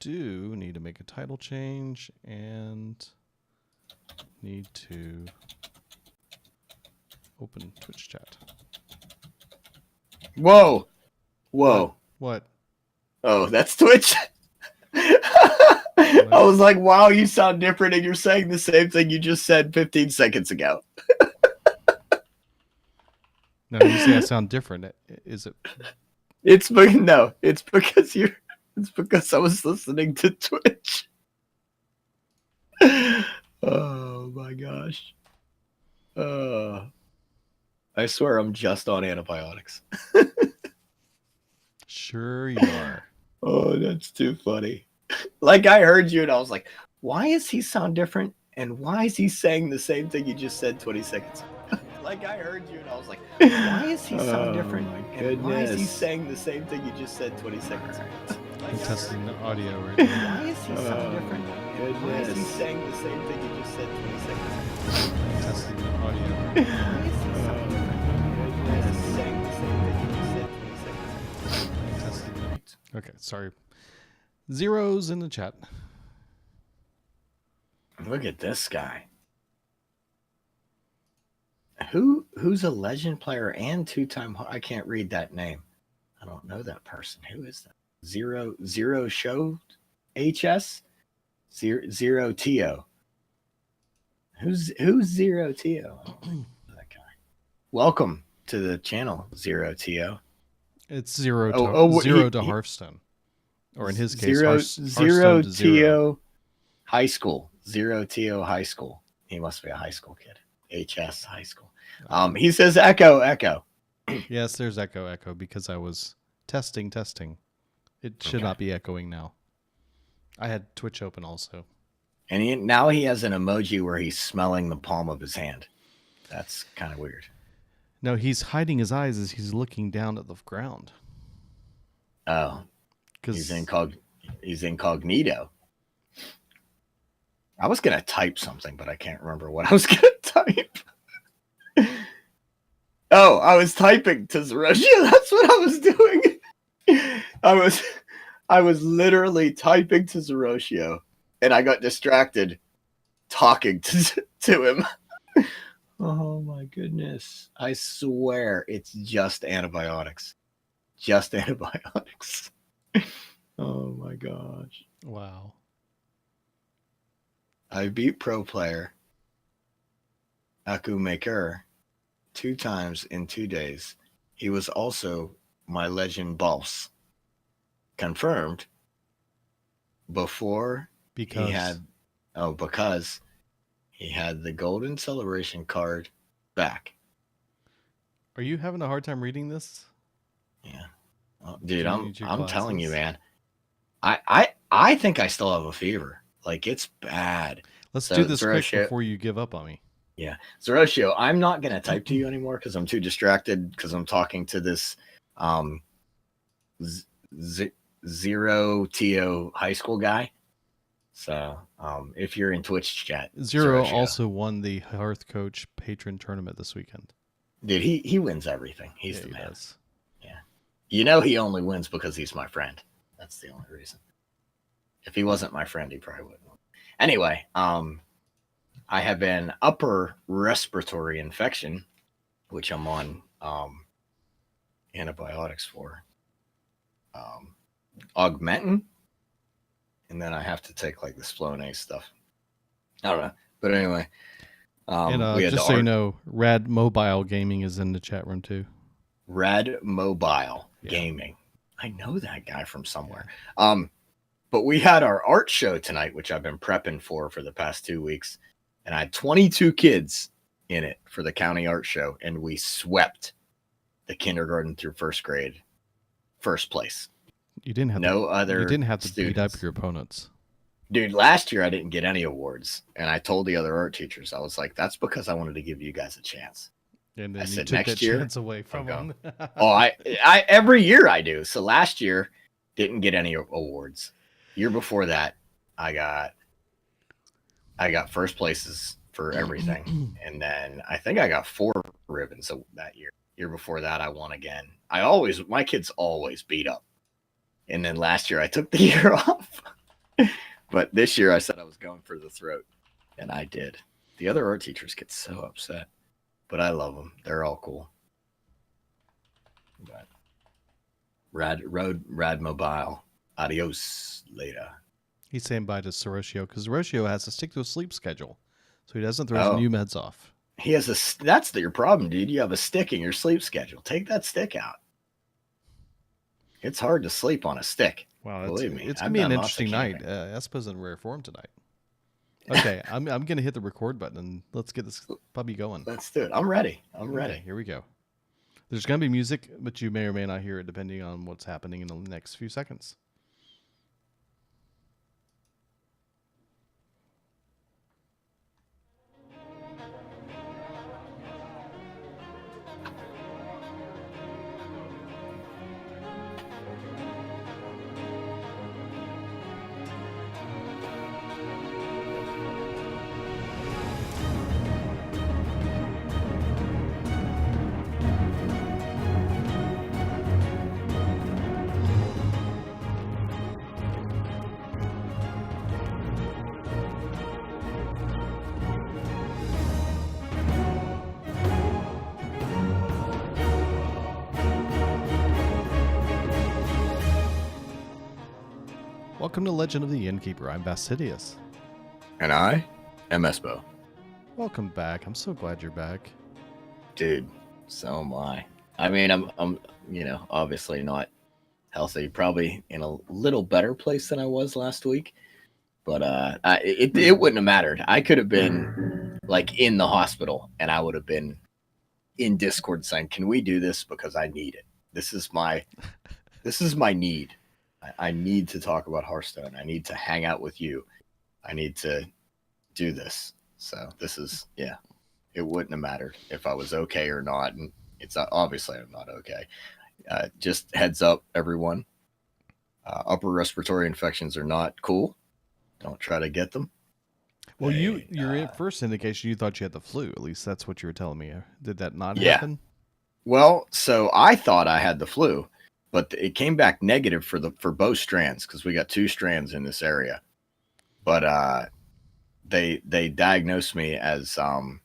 do need to make a title change and need to open Twitch chat. Whoa. Whoa. What? Oh, that's Twitch. I was like, wow, you sound different and you're saying the same thing you just said 15 seconds ago. No, you say I sound different. Is it? It's because I was listening to Twitch. Oh my gosh. I swear I'm just on antibiotics. Sure you are. Oh, that's too funny. Like I heard you and I was like, why is he sound different? And why is he saying the same thing you just said 20 seconds ago? Like I heard you and I was like, why is he sound different? And why is he saying the same thing you just said 20 seconds ago? I'm testing the audio right now. Why is he sound different? And why is he saying the same thing you just said 20 seconds ago? I'm testing the audio. Why is he sound different? Why is he saying the same thing you just said 20 seconds ago? I'm testing the... Okay, sorry. Zeros in the chat. Look at this guy. Who's a legend player and two-time? I can't read that name. I don't know that person. Who is that? Zero show HS zero to. Who's Zero to? That guy. Welcome to the channel, Zero to. It's zero to Hearthstone, or in his case, Zero to zero. High school. Zero to high school. He must be a high school kid. HS high school. He says echo. Yes, there's echo because I was testing. It should not be echoing now. I had Twitch open also. And now he has an emoji where he's smelling the palm of his hand. That's kind of weird. No, he's hiding his eyes as he's looking down at the ground. Oh, he's incognito. I was going to type something, but I can't remember what I was going to type. Oh, I was typing to Zeroshio. That's what I was doing. I was literally typing to Zeroshio, and I got distracted talking to him. Oh my goodness. I swear it's just antibiotics. Just antibiotics. Oh my gosh. Wow. I beat pro player Aku Maker 2 times in 2 days. He was also my legend boss. Confirmed before because he had the golden celebration card back. Are you having a hard time reading this? Yeah. Well, dude, I'm telling you, man. I think I still have a fever. Like, it's bad. Let's do this quick before you give up on me. Yeah. Zeroshio, I'm not going to type to you anymore because I'm too distracted because I'm talking to this Zero to high school guy. So if you're in Twitch chat. Zero also won the Hearth Coach patron tournament this weekend. Dude, he wins everything. He's the man. Does. Yeah. You know he only wins because he's my friend. That's the only reason. If he wasn't my friend, he probably wouldn't. Anyway, I have an upper respiratory infection, which I'm on antibiotics for. Augmentin, and then I have to take like the Flonase stuff. I don't know, but anyway. Just so you know, Rad Mobile Gaming is in the chat room too. Rad Mobile Gaming. I know that guy from somewhere. But we had our art show tonight, which I've been prepping for the past 2 weeks, and I had 22 kids in it for the county art show, and we swept the kindergarten through first grade, first place. You didn't have You didn't have to beat up your opponents. Dude, last year I didn't get any awards, and I told the other art teachers, I was like, that's because I wanted to give you guys a chance. And then I you said, took next that year, chance away from them. Oh, I every year I do. So last year didn't get any awards. Year before that, I got first places for everything, and then I think I got 4 ribbons that year. Year before that, I won again. My kids always beat up. And then last year I took the year off. But this year I said I was going for the throat, and I did. The other art teachers get so upset, but I love them. They're all cool. But rad mobile. Adios later. He's saying bye to Sorosio because Sorosio has to stick to a sleep schedule, so he doesn't throw his Oh, new meds off. he has a. That's your problem, dude. You have a stick in your sleep schedule. Take that stick out. It's hard to sleep on a stick. Wow, Believe me, it's I've gonna be an done lots of interesting night. camping. Espo's in rare form tonight. Okay, I'm gonna hit the record button and let's get this puppy going. Let's do it. I'm ready. I'm Okay, ready. here we go. There's gonna be music, but you may or may not hear it depending on what's happening in the next few seconds. Welcome to Legend of the Innkeeper. I'm Bastidius. And I am Espo. Welcome back. I'm so glad you're back. Dude, so am I. I mean, I'm, obviously not healthy. Probably in a little better place than I was last week. But it wouldn't have mattered. I could have been like in the hospital, and I would have been in Discord saying, "Can we do this? Because I need it. This is my need. I need to talk about Hearthstone. I need to hang out with you. I need to do this." So this is, yeah, it wouldn't have mattered if I was okay or not. And it's obviously I'm not okay. Just heads up, everyone. Upper respiratory infections are not cool. Don't try to get them. Well, your first indication, you thought you had the flu. At least that's what you were telling me. Did that not Yeah. happen? Well, so I thought I had the flu, but it came back negative for both strands because we got 2 strands in this area. But they diagnosed me as a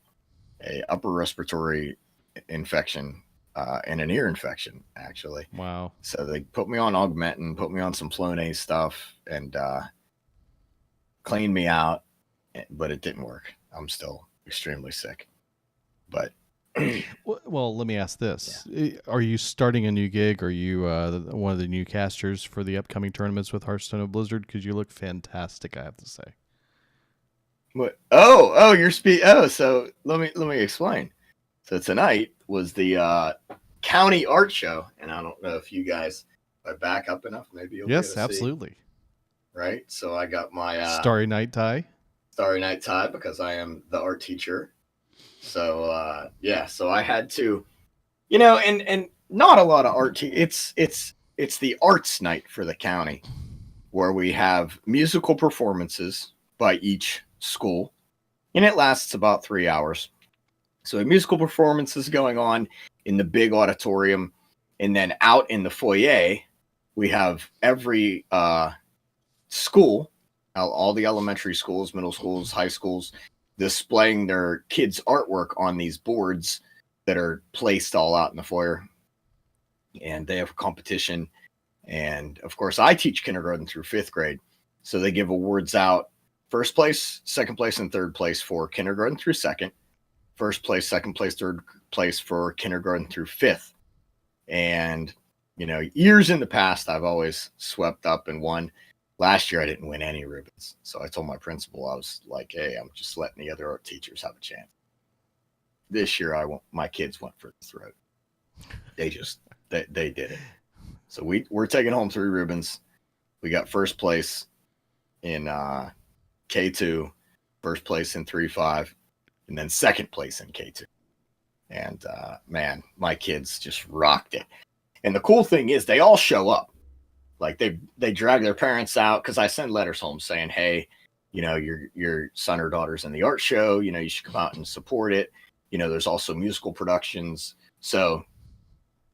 upper respiratory infection and an ear infection, actually. Wow. So they put me on Augmentin, put me on some Flonase stuff, and cleaned me out, but it didn't work. I'm still extremely sick. But well, let me ask this: Are you starting a new gig? Are you one of the new casters for the upcoming tournaments with Hearthstone of Blizzard? Because you look fantastic, I have to say. what? Oh, you're Oh, so let me explain. So tonight was the county art show, and I don't know if you guys are back up enough. Maybe you'll Yes, get to absolutely. See, right? So I got my Starry Night tie. Starry Night tie because I am the art teacher. So so I had to, and not a lot of art. It's the arts night for the county, where we have musical performances by each school, and it lasts about 3 hours. So musical performances going on in the big auditorium, and then out in the foyer, we have every school, all the elementary schools, middle schools, high schools, displaying their kids' artwork on these boards that are placed all out in the foyer. And they have a competition. And of course, I teach kindergarten through 5th grade. So they give awards out: first place, second place, and third place for kindergarten through 2nd, first place, second place, third place for kindergarten through 5th. And, years in the past, I've always swept up and won. Last year, I didn't win any ribbons. So I told my principal, I was like, hey, I'm just letting the other art teachers have a chance. This year, my kids went for the throat. They did it. So we're taking home 3 ribbons. We got first place in K2, first place in 3-5, and then second place in K2. And man, my kids just rocked it. And the cool thing is they all show up. Like they drag their parents out, because I send letters home saying, hey, your son or daughter's in the art show, you should come out and support it. There's also musical productions. So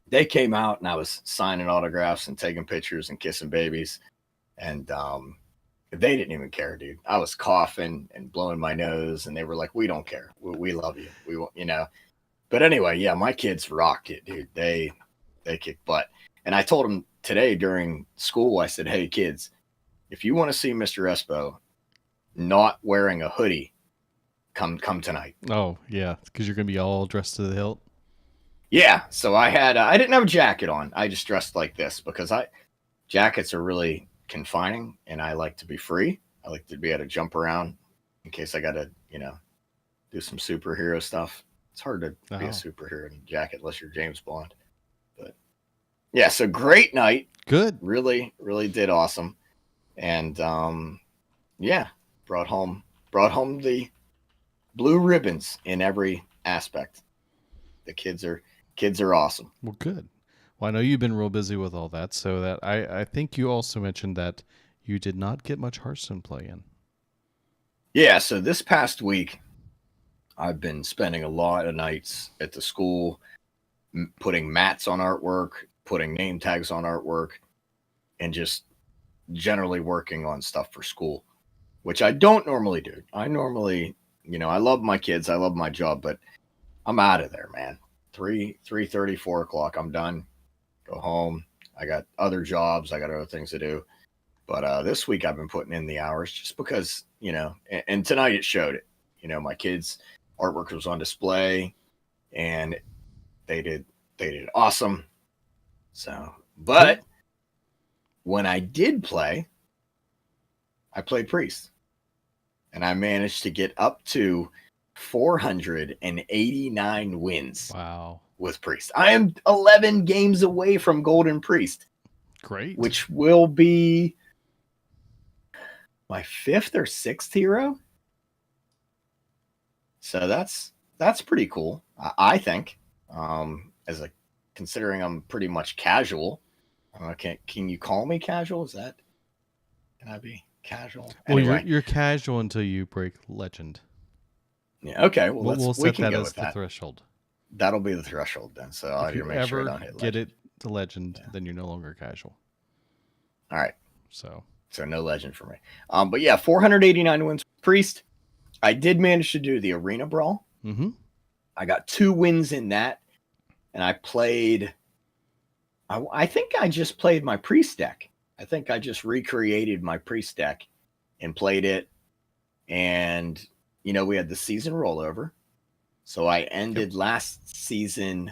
they came out, and I was signing autographs and taking pictures and kissing babies. And They didn't even care, dude. I was coughing and blowing my nose, and they were like, "We don't care. We love you. We want, you know." But anyway, yeah, my kids rocked it, dude. They kick butt. And I told them today during school, I said, "Hey, kids, if you want to see Mr. Espo not wearing a hoodie, come tonight." Oh yeah, because you're gonna be all dressed to the hilt. Yeah. So I didn't have a jacket on. I just dressed like this because I jackets are really confining, and I like to be free. I like to be able to jump around in case I got to, do some superhero stuff. It's hard to be a Oh, superhero in a jacket unless you're James Bond. But yeah, so great night. good. Really, really did awesome. And yeah, brought home the blue ribbons in every aspect. The kids are awesome. Well, good. Well, I know you've been real busy with all that, so that I think you also mentioned that you did not get much Hearthstone play in. Yeah, so this past week I've been spending a lot of nights at the school putting mats on artwork, putting name tags on artwork, and just generally working on stuff for school, which I don't normally do. I normally, I love my kids, I love my job, but I'm out of there, man. 3:30, 4 o'clock, I'm done. Go home. I got other jobs, I got other things to do. But this week I've been putting in the hours just because, and tonight it showed it. My kids' artwork was on display, and they did they did awesome. So, Cool. but when I did play, I played Priest, and I managed to get up to 489 wins Wow. with Priest. I am 11 games away from Golden Priest, Great. which will be my fifth or sixth hero. So that's pretty cool, I think. As a considering I'm pretty much casual. Can you call me casual? Can I be casual? Well, you're Anyway, you're casual until you break legend. yeah. Okay, well We'll we set can that go as with the that. threshold. That'll be the threshold then. So I If need you to make sure I ever don't hit get legend. it to legend, Yeah. then you're no longer casual. All right. So, So no legend for me. But yeah, 489 wins Priest. I did manage to do the arena brawl. mm-hmm. I got 2 wins in that, and I played. I think I just played my priest deck. I think I just recreated my priest deck and played it. And we had the season rollover, so I Yep. ended last season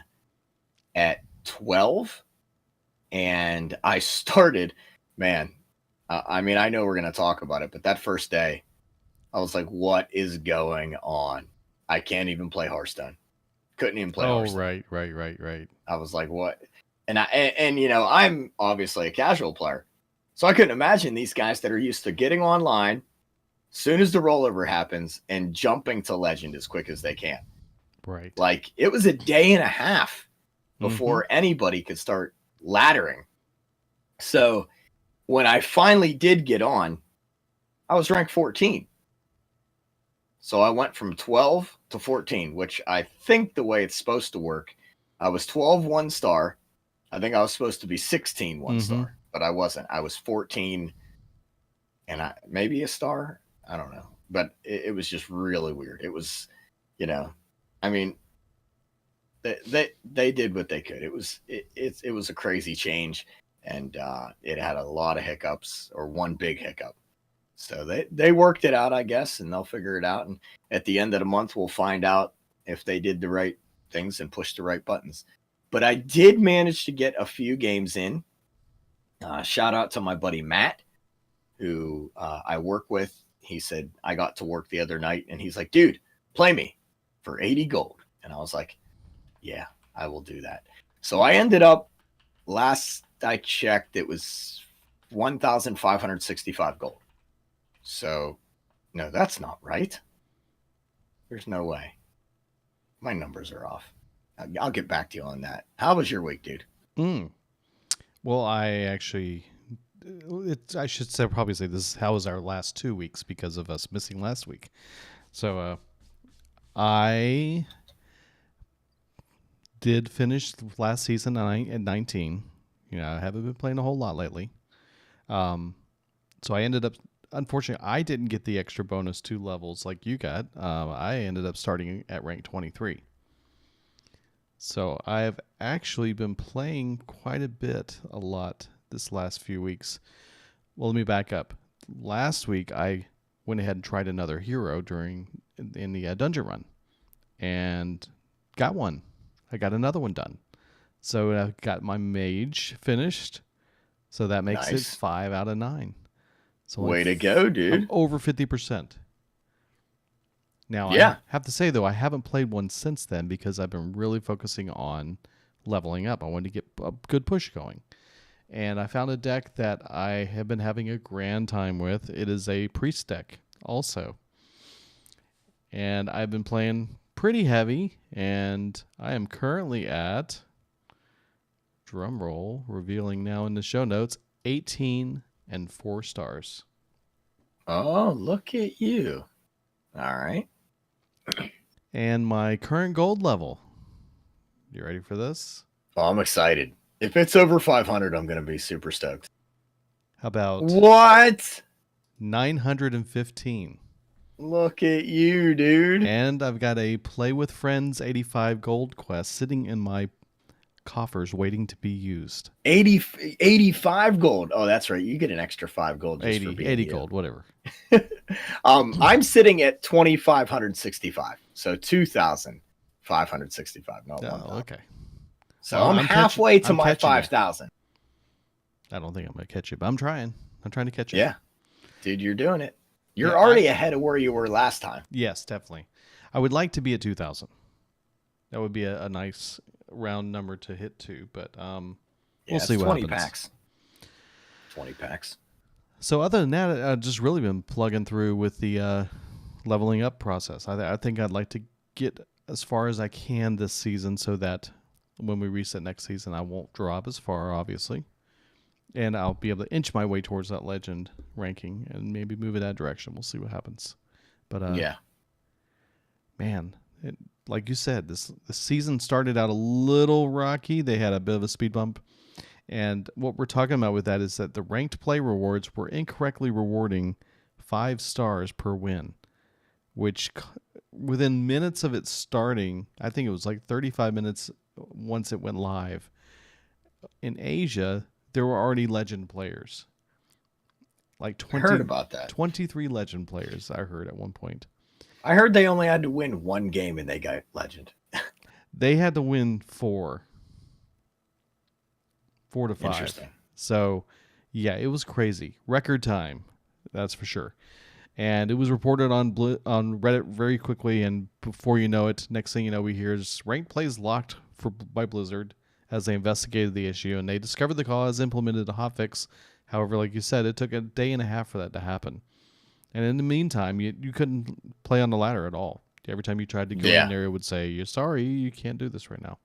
at 12, and I started. Man, I mean, I know we're gonna talk about it, but that first day, I was like, "What is going on? I can't even play Hearthstone. Couldn't even play Oh, Hearthstone." right. I was like, "What?" And I'm obviously a casual player, so I couldn't imagine these guys that are used to getting online soon as the rollover happens and jumping to legend as quick as they can. Right. Like it was a day and a half Mm-hmm. before anybody could start laddering. So when I finally did get on, I was ranked 14. So I went from 12 to 14, which I think the way it's supposed to work, I was 12 1 star. I think I was supposed to be 16 1 Mm-hmm. star, but I wasn't. I was 14 and maybe a star. I don't know. But it was just really weird. It was, you know, I mean, they did what they could. It was a crazy change, and it had a lot of hiccups, or one big hiccup. So they worked it out, I guess, and they'll figure it out. And at the end of the month, we'll find out if they did the right things and pushed the right buttons. But I did manage to get a few games in. Shout out to my buddy Matt, who I work with. He said I got to work the other night, and he's like, "Dude, play me for 80 gold." And I was like, "Yeah, I will do that." So I ended up, last I checked, it was 1,565 gold. So no, that's not right. There's no way. My numbers are off. I'll get back to you on that. How was your week, dude? Mm. Well, I actually, I should say probably say this is how was our last 2 weeks because of us missing last week. So, I did finish last season at 19. I haven't been playing a whole lot lately. Um, so I ended up unfortunately, I didn't get the extra bonus 2 levels like you got. I ended up starting at rank 23. So I've actually been playing quite a lot this last few weeks. Well, let me back up. Last week, I went ahead and tried another hero in the dungeon run, and got one. I got another one done. So I got my mage finished. So that makes it Nice. 5 out of 9. So Way to go, I'm dude. over 50%. Now, I Yeah. have to say, though, I haven't played one since then because I've been really focusing on leveling up. I wanted to get a good push going. And I found a deck that I have been having a grand time with. It is a priest deck also. And I've been playing pretty heavy, and I am currently at, drum roll, revealing now in the show notes, 18 and 4 stars. Oh, look at you. All right. And my current gold level. You ready for this? Oh, I'm excited. If it's over 500, I'm going to be super stoked. How about What? 915? Look at you, dude. And I've got a Play with Friends 85 gold quest sitting in my coffers waiting to be used. 85 gold. Oh, that's right. You get an extra 5 gold just for being 80 you. gold, whatever. I'm sitting at 2,565. So 2,565, not 1,000. Okay. So Well, I'm halfway to my catching you. 5,000. I don't think I'm going to catch you, but I'm trying. I'm trying to catch you. Yeah. Dude, you're doing it. You're Yeah, already ahead of where you were last time. Yes, definitely. I would like to be at 2,000. That would be a nice round number to hit to, but we'll see what 20 happens. packs. 20 packs. So other than that, I've just really been plugging through with the leveling up process. I think I'd like to get as far as I can this season so that when we reset next season, I won't drop as far, obviously. And I'll be able to inch my way towards that legend ranking and maybe move in that direction. We'll see what happens. But Yeah. man, like you said, the season started out a little rocky. They had a bit of a speed bump. And what we're talking about with that is that the ranked play rewards were incorrectly rewarding 5 stars per win, which within minutes of it starting, I think it was like 35 minutes once it went live. In Asia, there were already legend players. Like 20, I heard about that. 23 legend players, I heard at one point. I heard they only had to win one game and they got legend. They had to win 4 to 5. Interesting. So, yeah, it was crazy. Record time, that's for sure. And it was reported on Reddit very quickly, and before you know it, next thing you know, we hear is ranked plays locked by Blizzard as they investigated the issue, and they discovered the cause, implemented a hotfix. However, like you said, it took a day and a half for that to happen. And in the meantime, you couldn't play on the ladder at all. Every time you tried to go in there, it would say, "You're sorry, you can't do this right now."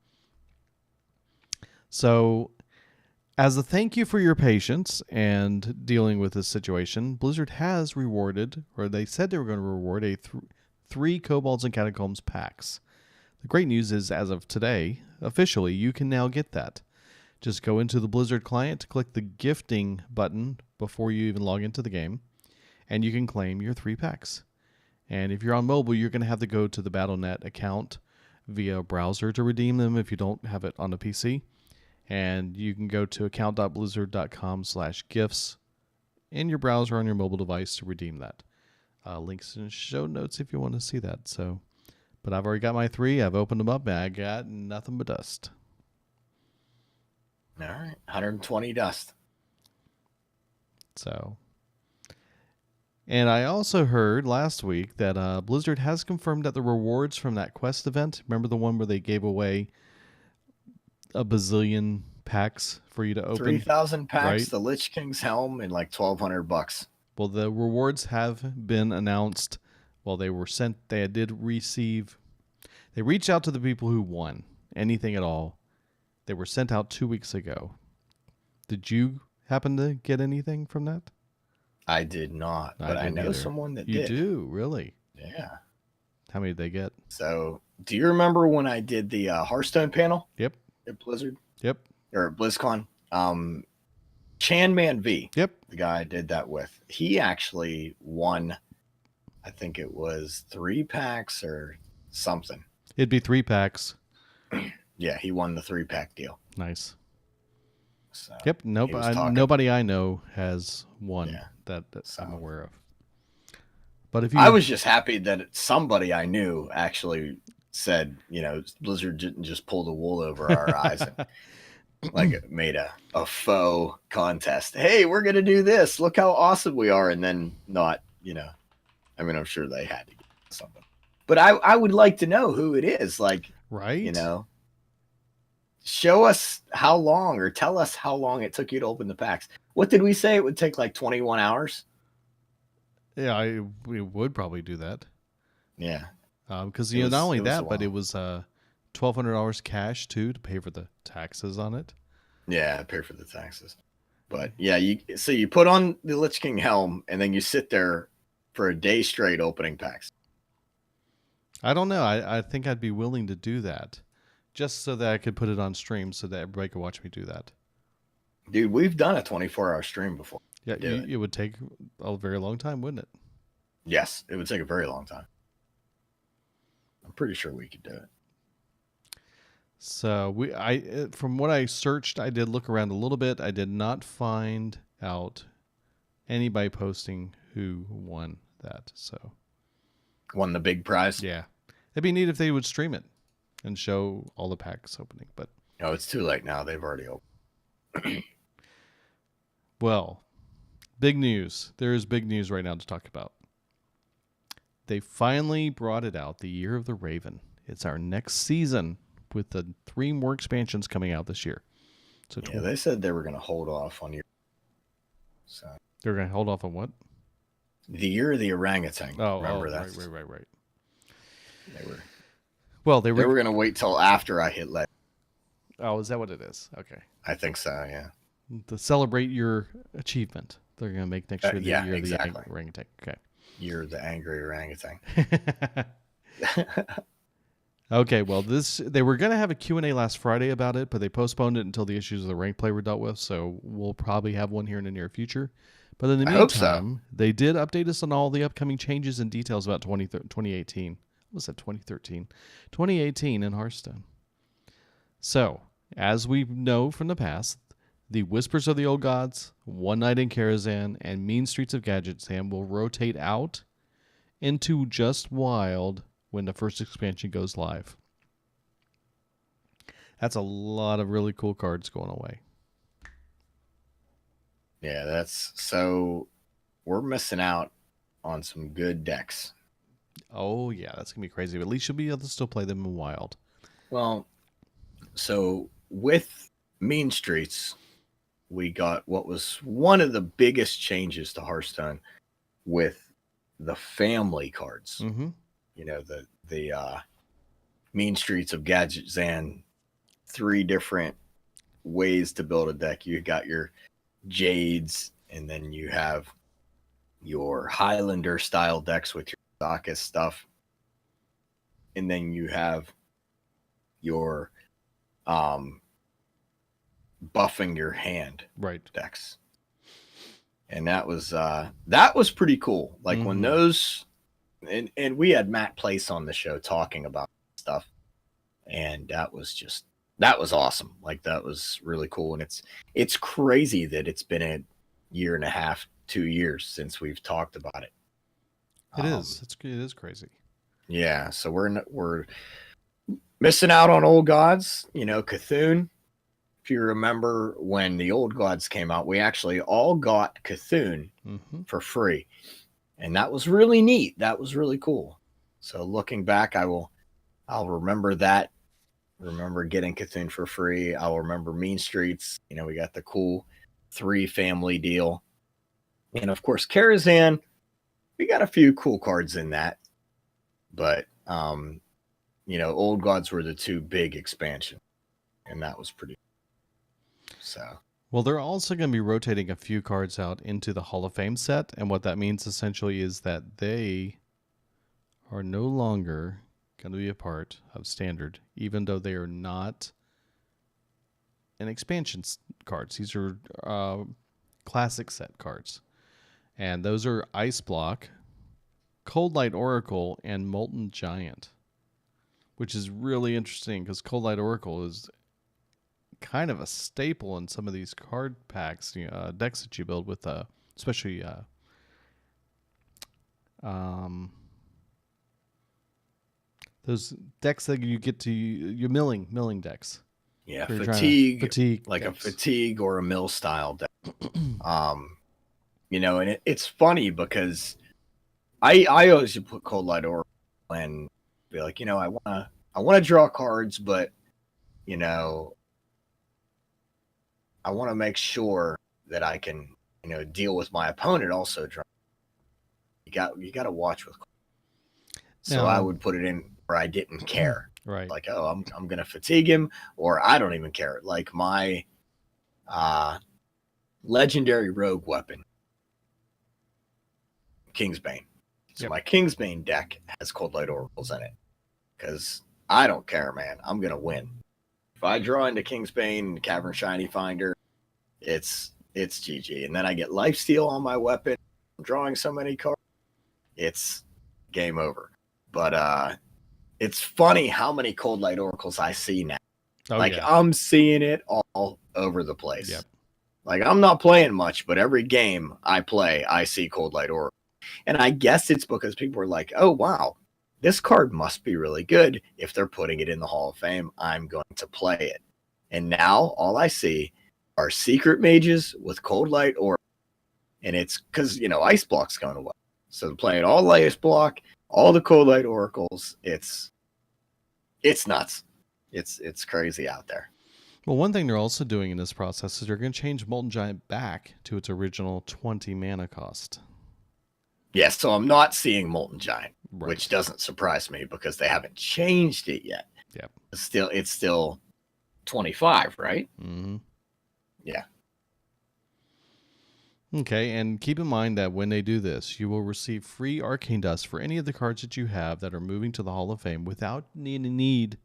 So, as a thank you for your patience and dealing with this situation, Blizzard has rewarded, or they said they were going to reward, 3 Kobolds and Catacombs packs. The great news is, as of today, officially, you can now get that. Just go into the Blizzard client, click the gifting button before you even log into the game, and you can claim your 3 packs. And if you're on mobile, you're going to have to go to the Battle.net account via a browser to redeem them if you don't have it on a PC. And you can go to account.blizzard.com/gifts in your browser on your mobile device to redeem that. Links in the show notes if you want to see that. So, but I've already got my 3. I've opened them up, and I got nothing but dust. All right. 120 dust. So, and I also heard last week that Blizzard has confirmed that the rewards from that quest event, remember the one where they gave away a bazillion packs for you to open? 3,000 packs, right? the Lich King's helm, and like $1,200. Well, the rewards have been announced. Well, they were sent. They did receive. They reached out to the people who won anything at all. They were sent out 2 weeks ago. Did you happen to get anything from that? I did not, but I know someone that did. You do, really? Yeah. How many did they get? So, do you remember when I did the Hearthstone panel? Yep. At Blizzard? Yep. Or BlizzCon? Chan Man V, Yep. the guy I did that with, he actually won, I think it was 3 packs or something. It'd be 3 packs. Yeah, he won the 3-pack deal. Nice. So Yep. he was talking. Nobody I know has one Yeah. that So I'm aware of. But if I you, was just happy that somebody I knew actually said, Blizzard didn't just pull the wool over our eyes and like it made a faux contest. Hey, we're gonna do this. Look how awesome we are, and then not, I mean, I'm sure they had to get something, but I would like to know who it is. Like, right? Show us how long, or tell us how long it took you to open the packs. What did we say? It would take like 21 hours. Yeah, we would probably do that. Yeah, because it not was only it was a that, but while. it was $1,200 cash too to pay for the taxes on it. Yeah, pay for the taxes. But yeah, you put on the Lich King helm and then you sit there for a day straight opening packs. I don't know. I think I'd be willing to do that, just so that I could put it on stream, so that everybody could watch me do that. Dude, we've done a 24-hour stream before. Yeah, it would take a very long time, wouldn't it? Yes, it would take a very long time. I'm pretty sure we could do it. So from what I searched, I did look around a little bit. I did not find out anybody posting who won that. So won the big prize. Yeah, it'd be neat if they would stream it and show all the packs opening. But no, it's too late now. They've already opened. Well, big news. There is big news right now to talk about. They finally brought it out, the Year of the Raven. It's our next season with the 3 more expansions coming out this year. So yeah, they said they were going to hold off on So they're going to hold off on what? The Year of the Orangutan. Remember that? Right. They were. Well, they were going to wait till after I hit lead. Oh, is that what it is? Okay. I think so. Yeah. To celebrate your achievement, they're going to make next year the Year of the Orangutan. Okay. Year of the Angry Orangutan. Okay, well, they were going to have a Q&A last Friday about it, but they postponed it until the issues of the rank play were dealt with, so we'll probably have one here in the near future. But in the meantime, they did update us on all the upcoming changes and details about 2018. What was that, 2013? 2018 in Hearthstone. So, as we know from the past, the Whispers of the Old Gods, One Night in Karazhan, and Mean Streets of Gadgetzan will rotate out into Just Wild when the first expansion goes live. That's a lot of really cool cards going away. Yeah, so we're missing out on some good decks. Oh, yeah, that's going to be crazy. But at least you'll be able to still play them in Wild. Well, so with Mean Streets, we got what was one of the biggest changes to Hearthstone with the family cards. Mm-hmm. The Mean Streets of Gadgetzan, 3 different ways to build a deck. You got your Jades, and then you have your Highlander style decks with your Zakas stuff, and then you have your buffing your hand decks. And that was pretty cool. Like when those and we had Matt Place on the show talking about stuff, and that was awesome. Like that was really cool. And it's crazy that it's been a year and a half, 2 years since we've talked about it. It is crazy. Yeah. So we're missing out on Old Gods, Cthulhu. If you remember when the Old Gods came out, we actually all got Cthulhu for free. And that was really neat. That was really cool. So looking back, I'll remember that. Remember getting Cthulhu for free. I'll remember Mean Streets. We got the cool 3 family deal. And of course, Karazhan, we got a few cool cards in that. But, Old Gods were the 2 big expansions. And that was pretty cool. So. Well, they're also going to be rotating a few cards out into the Hall of Fame set. And what that means essentially is that they are no longer going to be a part of Standard, even though they are not an expansion cards. These are classic set cards. And those are Ice Block, Cold Light Oracle, and Molten Giant, which is really interesting because Cold Light Oracle is kind of a staple in some of these card packs, decks that you build with, especially those decks that you get to your milling decks. Yeah, fatigue, like decks. a fatigue or a mill style deck. And it's funny because I always put Cold Light Oracle and be like, I wanna draw cards, but I want to make sure that I can deal with my opponent also drawing. You got to watch with. So I would put it in where I didn't care. Right. Like, oh, I'm gonna fatigue him, or I don't even care. Like my legendary rogue weapon, Kingsbane. So my Kingsbane deck has Cold Light Oracles in it. Because I don't care, man. I'm gonna win. If I draw into Kingsbane, Cavern Shiny Finder, it's GG. And then I get Lifesteal on my weapon. I'm drawing so many cards. It's game over. But it's funny how many Cold Light Oracles I see now. I'm seeing it all over the place. Yep. Like, I'm not playing much, but every game I play, I see Cold Light Oracle. And I guess it's because people are like, oh, wow, this card must be really good. If they're putting it in the Hall of Fame, I'm going to play it. And now all I see are secret mages with Cold Light Oracle. And it's because, Ice Block's going away. So they're playing all Ice Block, all the Cold Light Oracles. It's nuts. It's crazy out there. Well, one thing they're also doing in this process is they're going to change Molten Giant back to its original 20 mana cost. Yes, so I'm not seeing Molten Giant, which doesn't surprise me because they haven't changed it yet. Yep. It's still 25, right? Mm-hmm. Yeah. Okay, and keep in mind that when they do this, you will receive free Arcane Dust for any of the cards that you have that are moving to the Hall of Fame without any need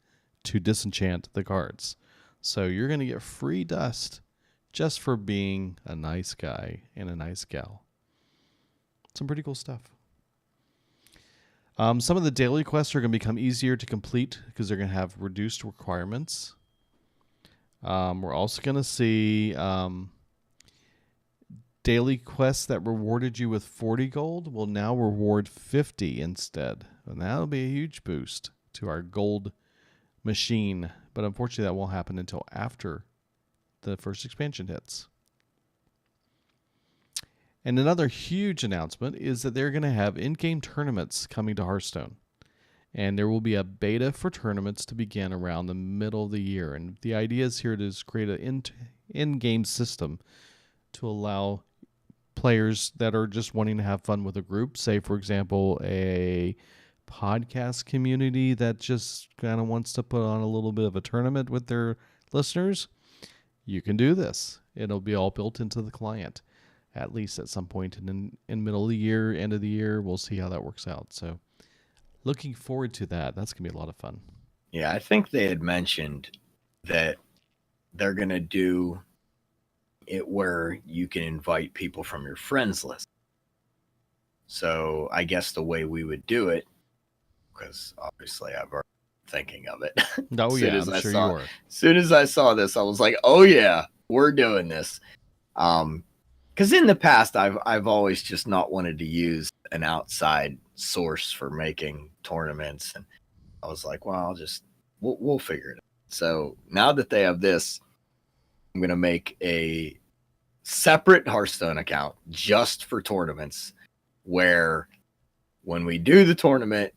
to disenchant the cards. So you're going to get free dust just for being a nice guy and a nice gal. Some pretty cool stuff. Some of the daily quests are going to become easier to complete because they're going to have reduced requirements. We're also going to see daily quests that rewarded you with 40 gold will now reward 50 instead. And that'll be a huge boost to our gold machine. But unfortunately, that won't happen until after the first expansion hits. And another huge announcement is that they're going to have in-game tournaments coming to Hearthstone. And there will be a beta for tournaments to begin around the middle of the year. And the idea is here to create an in-game system to allow players that are just wanting to have fun with a group, say, for example, a podcast community that just kind of wants to put on a little bit of a tournament with their listeners. You can do this. It'll be all built into the client. At least at some point in middle of the year, end of the year, we'll see how that works out. So looking forward to that. That's going to be a lot of fun. Yeah, I think they had mentioned that they're going to do it where you can invite people from your friends list. So I guess the way we would do it, because obviously I've already been thinking of it. Oh, yeah, I'm sure you are. As soon as I saw this, I was like, oh, yeah, we're doing this. Because in the past, I've always just not wanted to use an outside source for making tournaments, and I was like, well, we'll figure it out. So now that they have this, I'm gonna make a separate Hearthstone account just for tournaments, where when we do the tournament,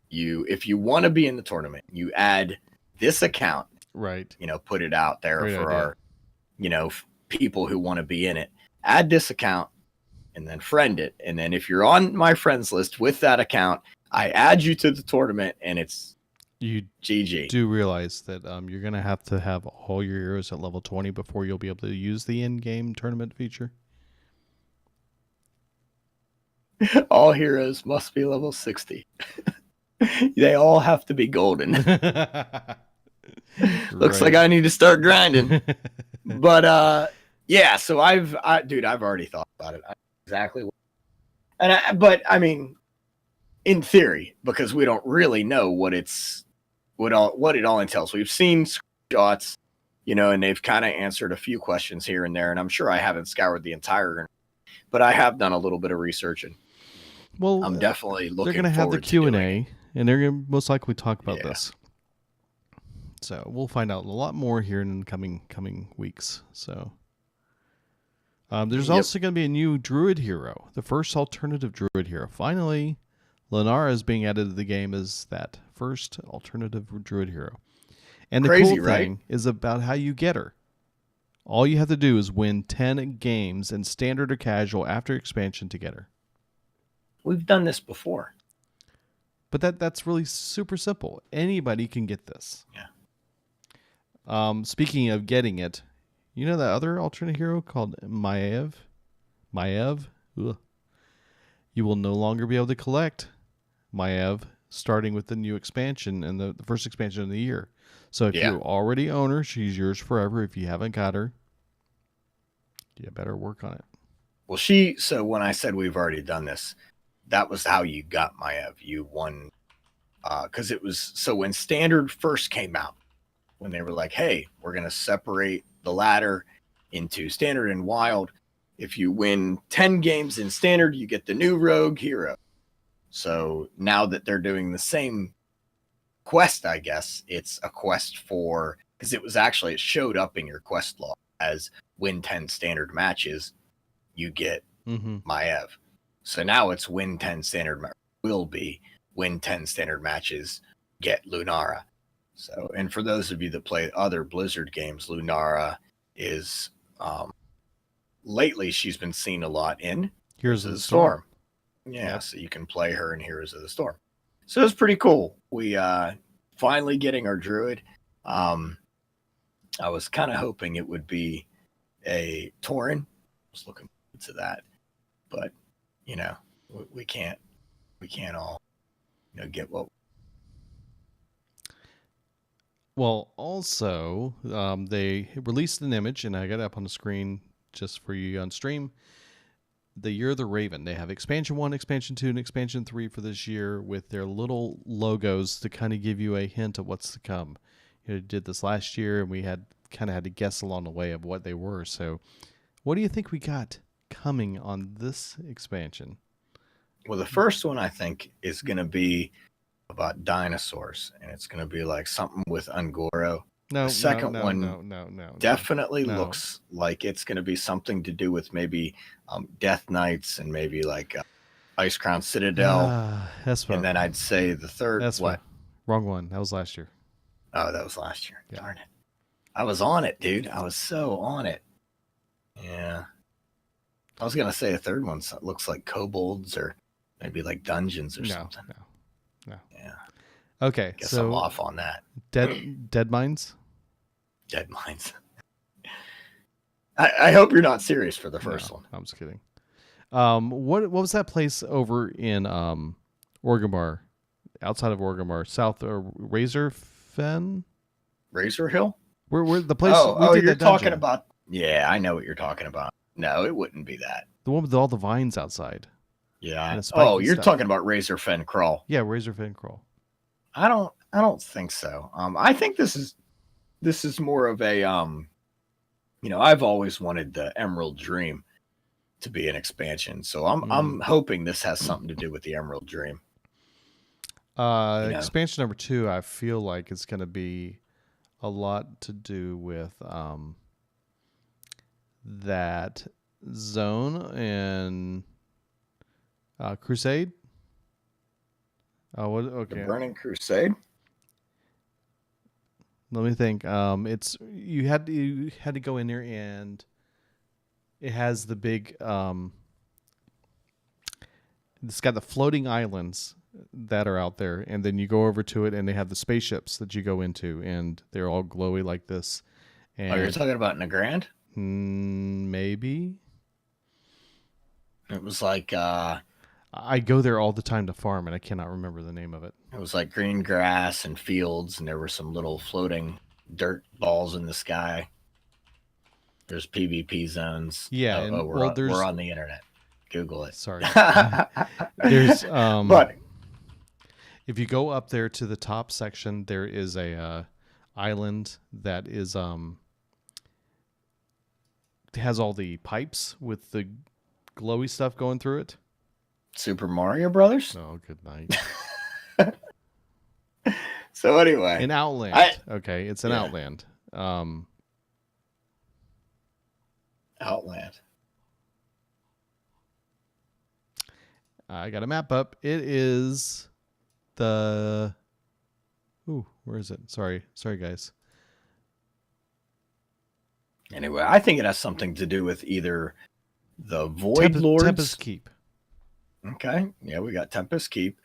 if you want to be in the tournament, you add this account, right? Put it out there Great for idea. our, people who want to be in it. Add this account and then friend it. And then if you're on my friends list with that account, I add you to the tournament and it's GG. Do realize that you're going to have all your heroes at level 20 before you'll be able to use the in-game tournament feature? All heroes must be level 60. They all have to be golden. Looks like I need to start grinding. But Yeah, so dude, I've already thought about it. Exactly. But I mean, in theory, because we don't really know what what it all entails. We've seen screenshots, and they've kind of answered a few questions here and there. And I'm sure I haven't scoured the entire, but I have done a little bit of research, and Well, I'm definitely they're going looking to have the forward to doing it. Q&A, and they're going to most likely talk about Yeah, this. So we'll find out a lot more here in the coming weeks. So there's also going to be a new Druid hero, the first alternative Druid hero. Finally, Lenara is being added to the game as that first alternative Druid hero. And the crazy, cool right? thing is about how you get her. All you have to do is win 10 games in standard or casual after expansion to get her. We've done this before. But that's really super simple. Anybody can get this. Yeah. Speaking of getting it, you know that other alternate hero called Maev? Maev? Ugh. You will no longer be able to collect Maev starting with the new expansion and the first expansion of the year. So if you already own her, she's yours forever. If you haven't got her, you better work on it. Well, so when I said we've already done this, that was how you got Maev. You won, because it was, so when Standard first came out, when they were like, hey, we're going to separate the ladder into Standard and Wild. If you win 10 games in Standard, you get the new Rogue hero. So now that they're doing the same quest, I guess it's a quest for, because it showed up in your quest log as win 10 Standard matches, you get Maev. So now it's win 10 Standard, will be win 10 Standard matches, get Lunara. So, and for those of you that play other Blizzard games, Lunara is, lately she's been seen a lot in Heroes of the Storm. Yeah, so you can play her in Heroes of the Storm. So it's pretty cool. We finally getting our Druid. I was kind of hoping it would be a Tauren. I was looking forward to that, but we can't all get what. Well, also, they released an image, and I got it up on the screen just for you on stream. The Year of the Raven. They have Expansion 1, Expansion 2, and Expansion 3 for this year with their little logos to kind of give you a hint of what's to come. Did this last year, and we had to guess along the way of what they were. So what do you think we got coming on this expansion? Well, the first one I think is going to be about dinosaurs, and it's going to be like something with Ungoro. No, the second no, one no, definitely looks like it's going to be something to do with maybe Death Knights and maybe like Ice Crown Citadel. And then I'd say the third. What? Wrong one. That was last year. Oh, that was last year. Yeah. Darn it. I was on it, dude. I was so on it. Yeah. I was going to say a third one looks like kobolds or maybe like dungeons or something. No. Yeah. Okay. Guess I'm off on that. Dead Mines? Dead Mines. I hope you're not serious for the first one. I'm just kidding. What was that place over in Orgrimmar, outside of Orgrimmar, south of Razor Fen? Razor Hill? Where the place? You're talking about? Yeah, I know what you're talking about. No, it wouldn't be that. The one with all the vines outside. Yeah. Oh, you're talking about Razor Fen Crawl. Yeah, Razor Fen Crawl. I don't think so. I think this is more of a I've always wanted the Emerald Dream to be an expansion, so I'm hoping this has something to do with the Emerald Dream. Expansion number 2, I feel like it's going to be a lot to do with that zone and Crusade. Oh, what? Okay. The Burning Crusade. Let me think. It's you had to go in there, and it has the big. It's got the floating islands that are out there, and then you go over to it, and they have the spaceships that you go into, and they're all glowy like this. And you're talking about Nagrand? Maybe. It was like I go there all the time to farm, and I cannot remember the name of it. It was like green grass and fields, and there were some little floating dirt balls in the sky. There's PvP zones. Yeah, Oh, and we're well, we're there's on the internet. Google it. sorry, there's But if you go up there to the top section, there is a island that is has all the pipes with the glowy stuff going through it. Super Mario Brothers. Oh, good night. So anyway, An Outland. Okay, it's an yeah. Outland. Outland. I got a map up. It is the. Ooh, where is it? Sorry, guys. Anyway, I think it has something to do with either the Void Lords. Tempest Keep. Okay, yeah, we got Tempest Keep.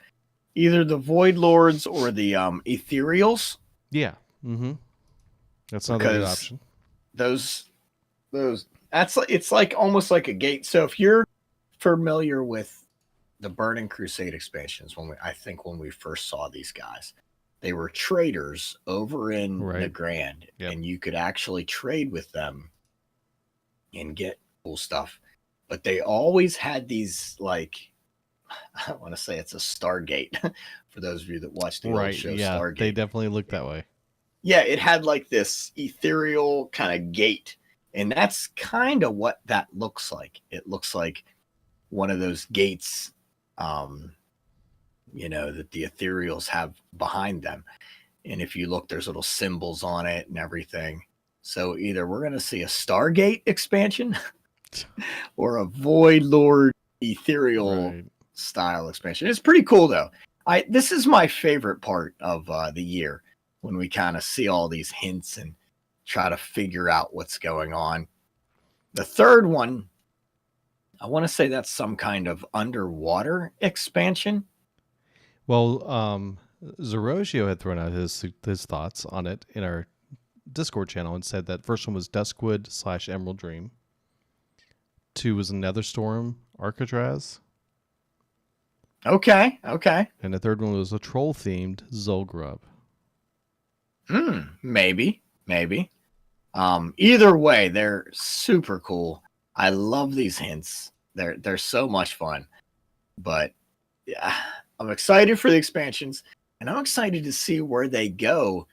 Either the Void Lords or the Ethereals. Yeah. Mm-hmm. That's another good option. Those it's like almost like a gate. So if you're familiar with the Burning Crusade expansions, I think when we first saw these guys, they were traders over in the Grand, and you could actually trade with them and get cool stuff. But they always had these, like, I want to say it's a Stargate for those of you that watched the old show Stargate. They definitely look that way. Yeah, it had like this ethereal kind of gate, and that's kind of what that looks like. It looks like one of those gates, that the ethereals have behind them. And if you look, there's little symbols on it and everything. So either we're going to see a Stargate expansion or a Void Lord ethereal style expansion. It's pretty cool though. This is my favorite part of the year, when we kind of see all these hints and try to figure out what's going on. The third one, I want to say that's some kind of underwater expansion. Well, Zerogio had thrown out his thoughts on it in our Discord channel and said that first one was Duskwood / Emerald Dream. 2 was Netherstorm Arcatraz. Okay. And the third one was a troll-themed Zul'Grub. Maybe. Either way, they're super cool. I love these hints. They're so much fun. But yeah, I'm excited for the expansions, and I'm excited to see where they go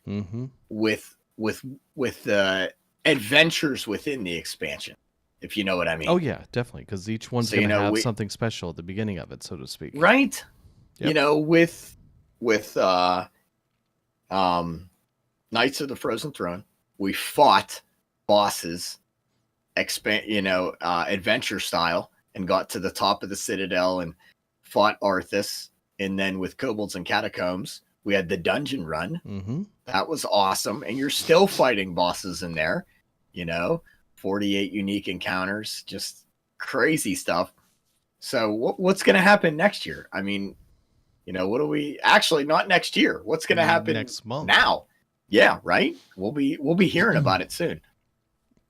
with the adventures within the expansion, if you know what I mean. Oh yeah, definitely, because each one's going to have something special at the beginning of it, so to speak. Right? Yep. With Knights of the Frozen Throne, we fought bosses, adventure style, and got to the top of the Citadel and fought Arthas. And then with Kobolds and Catacombs, we had the dungeon run. That was awesome. And you're still fighting bosses in there, 48 unique encounters, just crazy stuff. So what's going to happen next year? I mean, what do we actually, not next year. What's going to happen next month now? Yeah, right. We'll be hearing about it soon.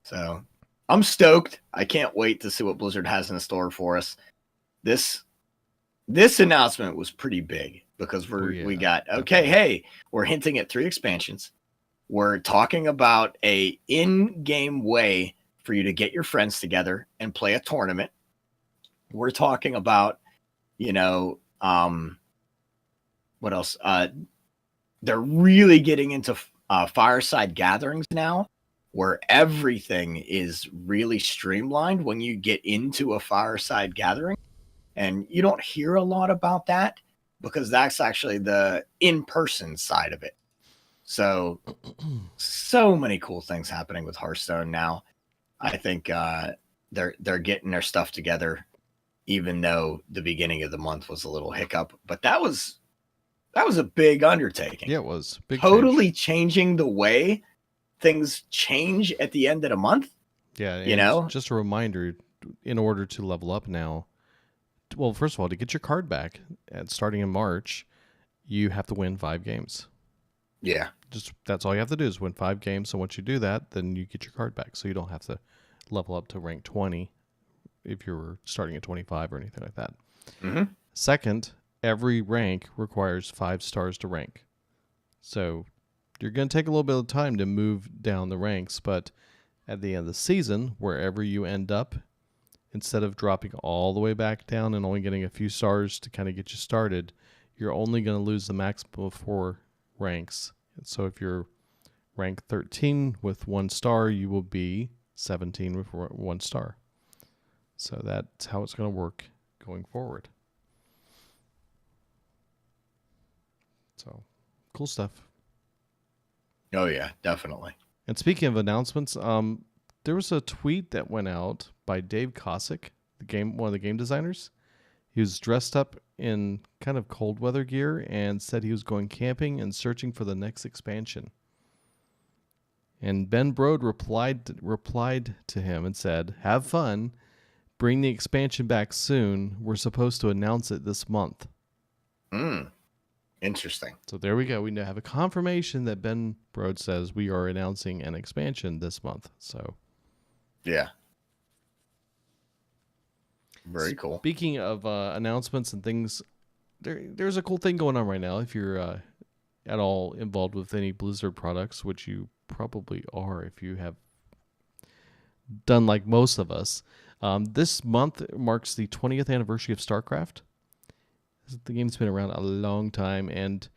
So I'm stoked. I can't wait to see what Blizzard has in store for us. This announcement was pretty big because we got, hey, we're hinting at 3 expansions. We're talking about a in-game way for you to get your friends together and play a tournament. We're talking about, what else? They're really getting into fireside gatherings now, where everything is really streamlined when you get into a fireside gathering. And you don't hear a lot about that because that's actually the in-person side of it. So many cool things happening with Hearthstone now. I think they're getting their stuff together, even though the beginning of the month was a little hiccup. But that was a big undertaking. Yeah, it was. Big totally changing the way things change at the end of the month. Yeah, just a reminder, in order to level up now, well, first of all, to get your card back starting in March, you have to win 5 games. Yeah. That's all you have to do is win 5 games. So once you do that, then you get your card back. So you don't have to level up to rank 20 if you're starting at 25 or anything like that. Second, every rank requires 5 stars to rank. So you're going to take a little bit of time to move down the ranks, but at the end of the season, wherever you end up, instead of dropping all the way back down and only getting a few stars to kind of get you started, you're only going to lose the maximum of 4 ranks. So if you're rank 13 with 1 star, you will be 17 with 1 star. So that's how it's going to work going forward. So, cool stuff. Oh yeah, definitely. And speaking of announcements, there was a tweet that went out by Dave Cossack, one of the game designers. He was dressed up in kind of cold weather gear and said he was going camping and searching for the next expansion. And Ben Brode replied to him and said, "Have fun. Bring the expansion back soon. We're supposed to announce it this month." Interesting. So there we go. We now have a confirmation that Ben Brode says we are announcing an expansion this month. So, yeah. Very cool. Speaking of announcements and things, there's a cool thing going on right now. If you're at all involved with any Blizzard products, which you probably are if you have done like most of us, this month marks the 20th anniversary of StarCraft. The game's been around a long time, and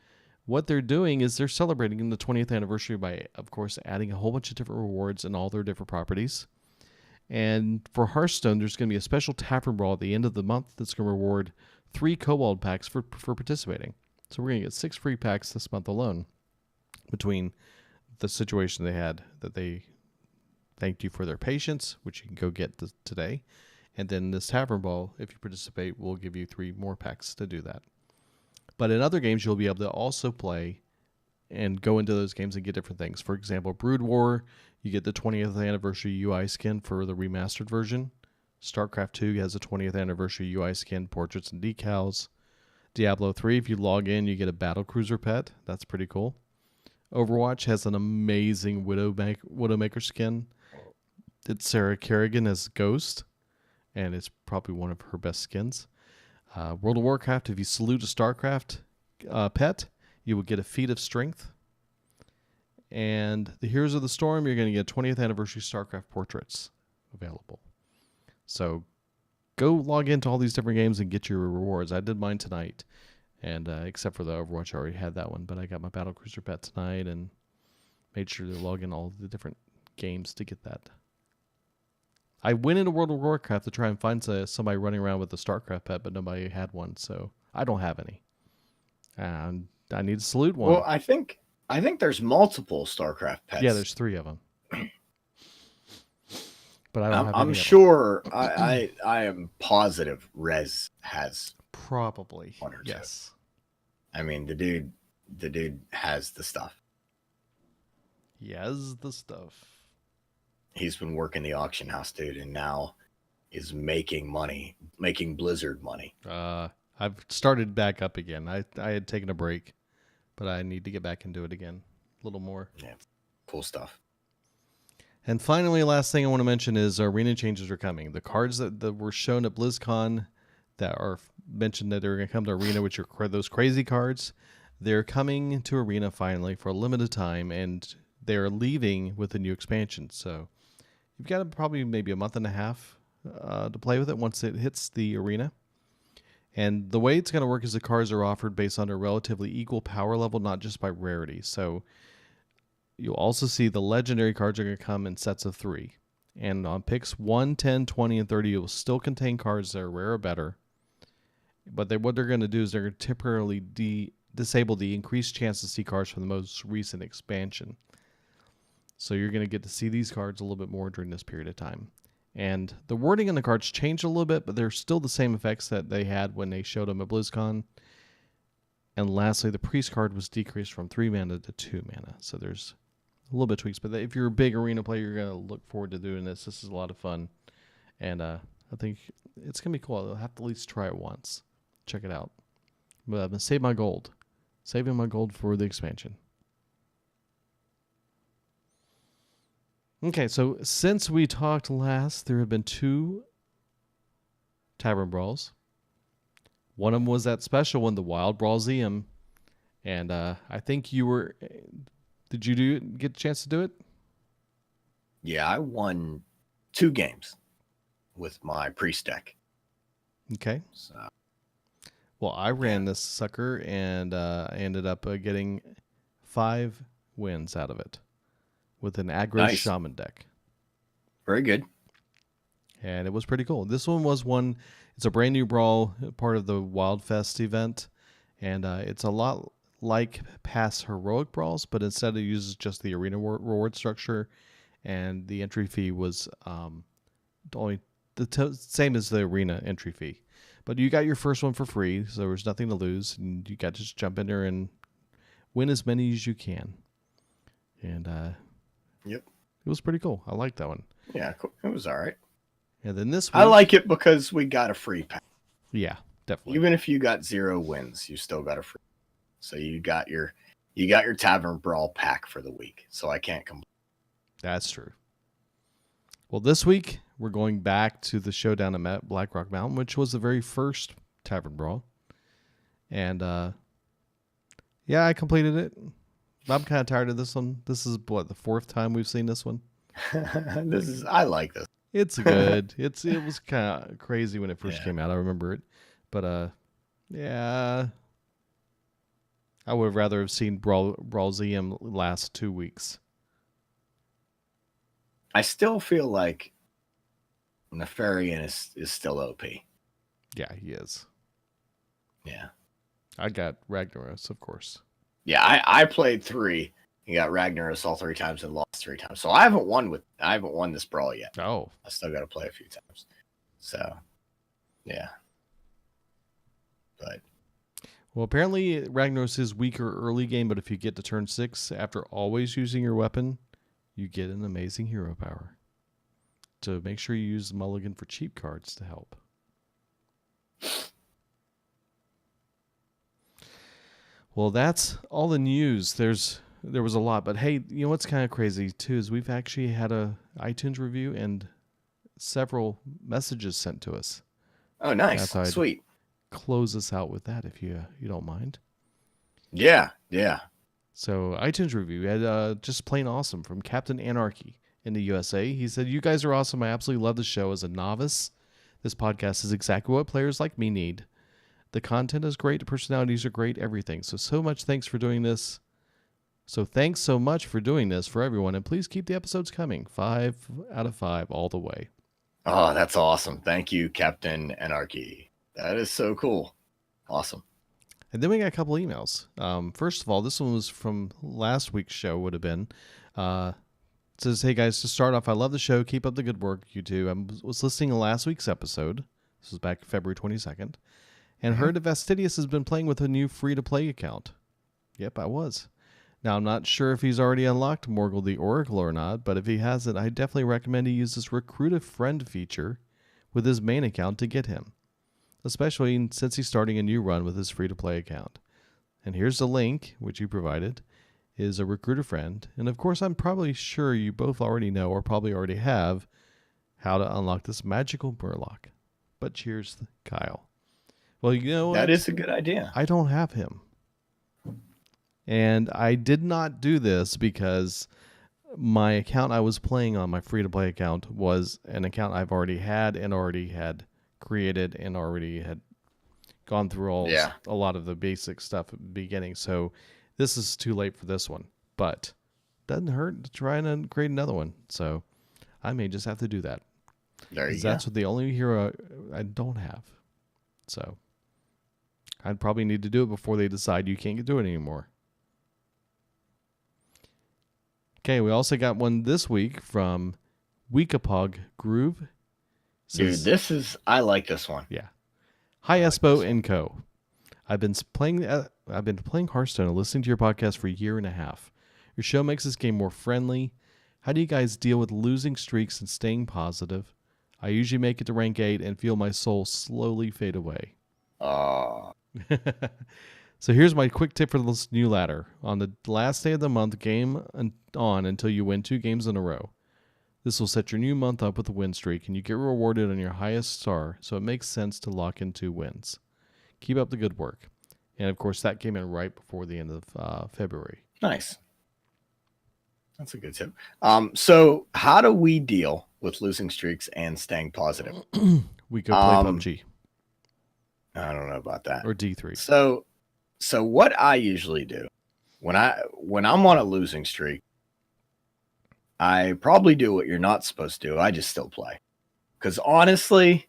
what they're doing is they're celebrating the 20th anniversary by, of course, adding a whole bunch of different rewards and all their different properties. And for Hearthstone, there's going to be a special Tavern Brawl at the end of the month that's going to reward 3 Kobold packs for participating. So we're going to get 6 free packs this month alone between the situation they had that they thanked you for their patience, which you can go get today. And then this Tavern Brawl, if you participate, will give you 3 more packs to do that. But in other games, you'll be able to also play and go into those games and get different things. For example, Brood War, you get the 20th anniversary UI skin for the remastered version. StarCraft 2 has a 20th anniversary UI skin, portraits and decals. Diablo 3, if you log in, you get a Battlecruiser pet. That's pretty cool. Overwatch has an amazing Widowmaker skin. It's Sarah Kerrigan as Ghost, and it's probably one of her best skins. World of Warcraft, if you salute a StarCraft pet, you will get a Feat of Strength. And the Heroes of the Storm, you're going to get 20th anniversary StarCraft portraits available. So go log into all these different games and get your rewards. I did mine tonight, and except for the Overwatch, I already had that one, but I got my Battlecruiser pet tonight and made sure to log in all the different games to get that. I went into World of Warcraft to try and find somebody running around with a StarCraft pet, but nobody had one, so I don't have any. And I need to salute one. Well, I think there's multiple StarCraft pets. Yeah, there's 3 of them. But I don't have any. I'm sure. I am positive Rez has probably 1 or 2. Yes. I mean, the dude has the stuff. He has the stuff. He's been working the auction house, dude, and now is making money, making Blizzard money. I've started back up again. I had taken a break, but I need to get back into it again a little more. Yeah, cool stuff. And finally, last thing I want to mention is arena changes are coming. The cards that were shown at BlizzCon that are mentioned that are going to come to arena, which are those crazy cards, they're coming to arena finally for a limited time, and they're leaving with a new expansion. So you've got probably maybe a month and a half to play with it once it hits the arena. And the way it's going to work is the cards are offered based on a relatively equal power level, not just by rarity. So you'll also see the legendary cards are going to come in sets of 3. And on picks 1, 10, 20, and 30, it will still contain cards that are rare or better. But what they're going to do is they're going to temporarily disable the increased chance to see cards from the most recent expansion. So you're going to get to see these cards a little bit more during this period of time. And the wording on the cards changed a little bit, but they're still the same effects that they had when they showed them at BlizzCon. And lastly, the Priest card was decreased from 3 mana to 2 mana. So there's a little bit of tweaks. But if you're a big arena player, you're going to look forward to doing this. This is a lot of fun. And I think it's going to be cool. I'll have to at least try it once. Check it out. But I'm going to save my gold. Saving my gold for the expansion. Okay, so since we talked last, there have been 2 Tavern Brawls. One of them was that special one, the Wild Brawlseum. And I think you were... Did you get a chance to do it? Yeah, I won 2 games with my priest deck. Okay. So Well, I ran this sucker and I ended up getting 5 wins out of it with an aggro nice. shaman deck. Very good. And it was pretty cool. This one was it's a brand new brawl, part of the Wildfest event. And it's a lot like past heroic brawls, but instead it uses just the arena reward structure. And the entry fee was only same as the arena entry fee. But you got your first one for free, so there was nothing to lose. And you got to just jump in there and win as many as you can. And Yep. It was pretty cool. I liked that one. Yeah, cool. It was all right. And then this week, I like it because we got a free pack. Yeah, definitely. Even if you got 0 wins, you still got a free. So you got your Tavern Brawl pack for the week. So I can't complain. That's true. Well, this week we're going back to the showdown at Black Rock Mountain, which was the very first Tavern Brawl. And yeah, I completed it. I'm kind of tired of this one. This is the 4th time we've seen this one. I like this. It's good. It was kind of crazy when it first came out. I remember it. But yeah. I would have rather have seen Brawlzeum last 2 weeks. I still feel like Nefarian is still OP. Yeah, he is. Yeah. I got Ragnaros, of course. Yeah, I played 3 and got Ragnaros all 3 times and lost 3 times. So I haven't won this brawl yet. Oh. I still got to play a few times. So, yeah. But well, apparently Ragnaros is weaker early game, but if you get to turn 6 after always using your weapon, you get an amazing hero power. So make sure you use the mulligan for cheap cards to help. Well, that's all the news. There was a lot, but hey, you know what's kind of crazy too is we've actually had a iTunes review and several messages sent to us. Oh, nice. Sweet. Close us out with that if you don't mind. Yeah. So iTunes review had just plain awesome from Captain Anarchy in the USA. He said, "You guys are awesome. I absolutely love the show. As a novice, this podcast is exactly what players like me need. The content is great. The personalities are great. Everything. So much thanks for doing this. So thanks so much for doing this for everyone. And please keep the episodes coming. 5 out of 5 all the way." Oh, that's awesome. Thank you, Captain Anarchy. That is so cool. Awesome. And then we got a couple emails. First of all, this one was from last week's show, would have been. It says, "Hey guys, to start off, I love the show. Keep up the good work, you two. I was listening to last week's episode. This was back February 22nd. And heard that Vastidius has been playing with a new free-to-play account." Yep, I was. Now, I'm not sure if he's already unlocked Morgul the Oracle or not, but if he hasn't, I definitely recommend he use this Recruit a Friend feature with his main account to get him, especially since he's starting a new run with his free-to-play account. And here's the link, which you provided, is a Recruit a Friend. And of course, I'm probably sure you both already know or probably already have how to unlock this magical Murloc. But cheers, Kyle. Well, you know what? That is a good idea. I don't have him. And I did not do this because my account I was playing on, my free-to-play account, was an account I've already had and already had created and already had gone through a lot of the basic stuff at the beginning. So this is too late for this one. But doesn't hurt to try and create another one. So I may just have to do that. There you That's go. the only hero I don't have. So I'd probably need to do it before they decide you can't do it anymore. Okay, we also got one this week from Weekapog Groove. Dude, I like this one. Yeah. Hi, Espo and Co. I've been playing Hearthstone and listening to your podcast for a year and a half. Your show makes this game more friendly. How do you guys deal with losing streaks and staying positive? I usually make it to rank 8 and feel my soul slowly fade away. So here's my quick tip for this new ladder. On the last day of the month, game on until you win 2 games in a row. This will set your new month up with a win streak, and you get rewarded on your highest star, so it makes sense to lock in 2 wins. Keep up the good work. And, of course, that came in right before the end of February. Nice. That's a good tip. So how do we deal with losing streaks and staying positive? We go play Um, PUBG I don't know about that. or D3. So, so what I usually do when I'm on a losing streak, I probably do what you're not supposed to do. I just still play. Because honestly,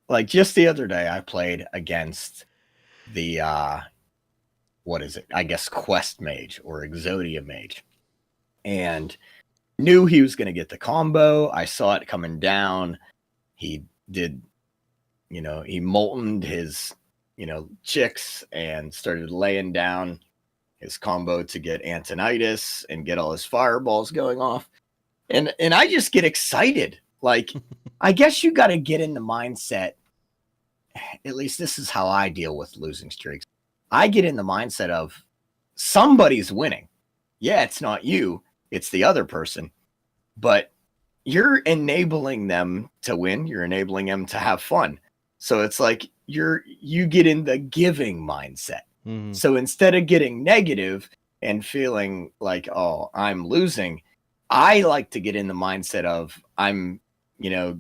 like just the other day, I played against the what is it? I guess Quest Mage or Exodia Mage, and knew he was going to get the combo. I saw it coming down. He did, he moltened his, chicks and started laying down his combo to get Antonitis and get all his fireballs going off. And I just get excited. Like, I guess you got to get in the mindset. At least this is how I deal with losing streaks. I get in the mindset of somebody's winning. Yeah, it's not you, it's the other person. But you're enabling them to win. You're enabling them to have fun. So it's like you get in the giving mindset. Mm-hmm. So instead of getting negative and feeling like, oh, I'm losing, I like to get in the mindset of I'm,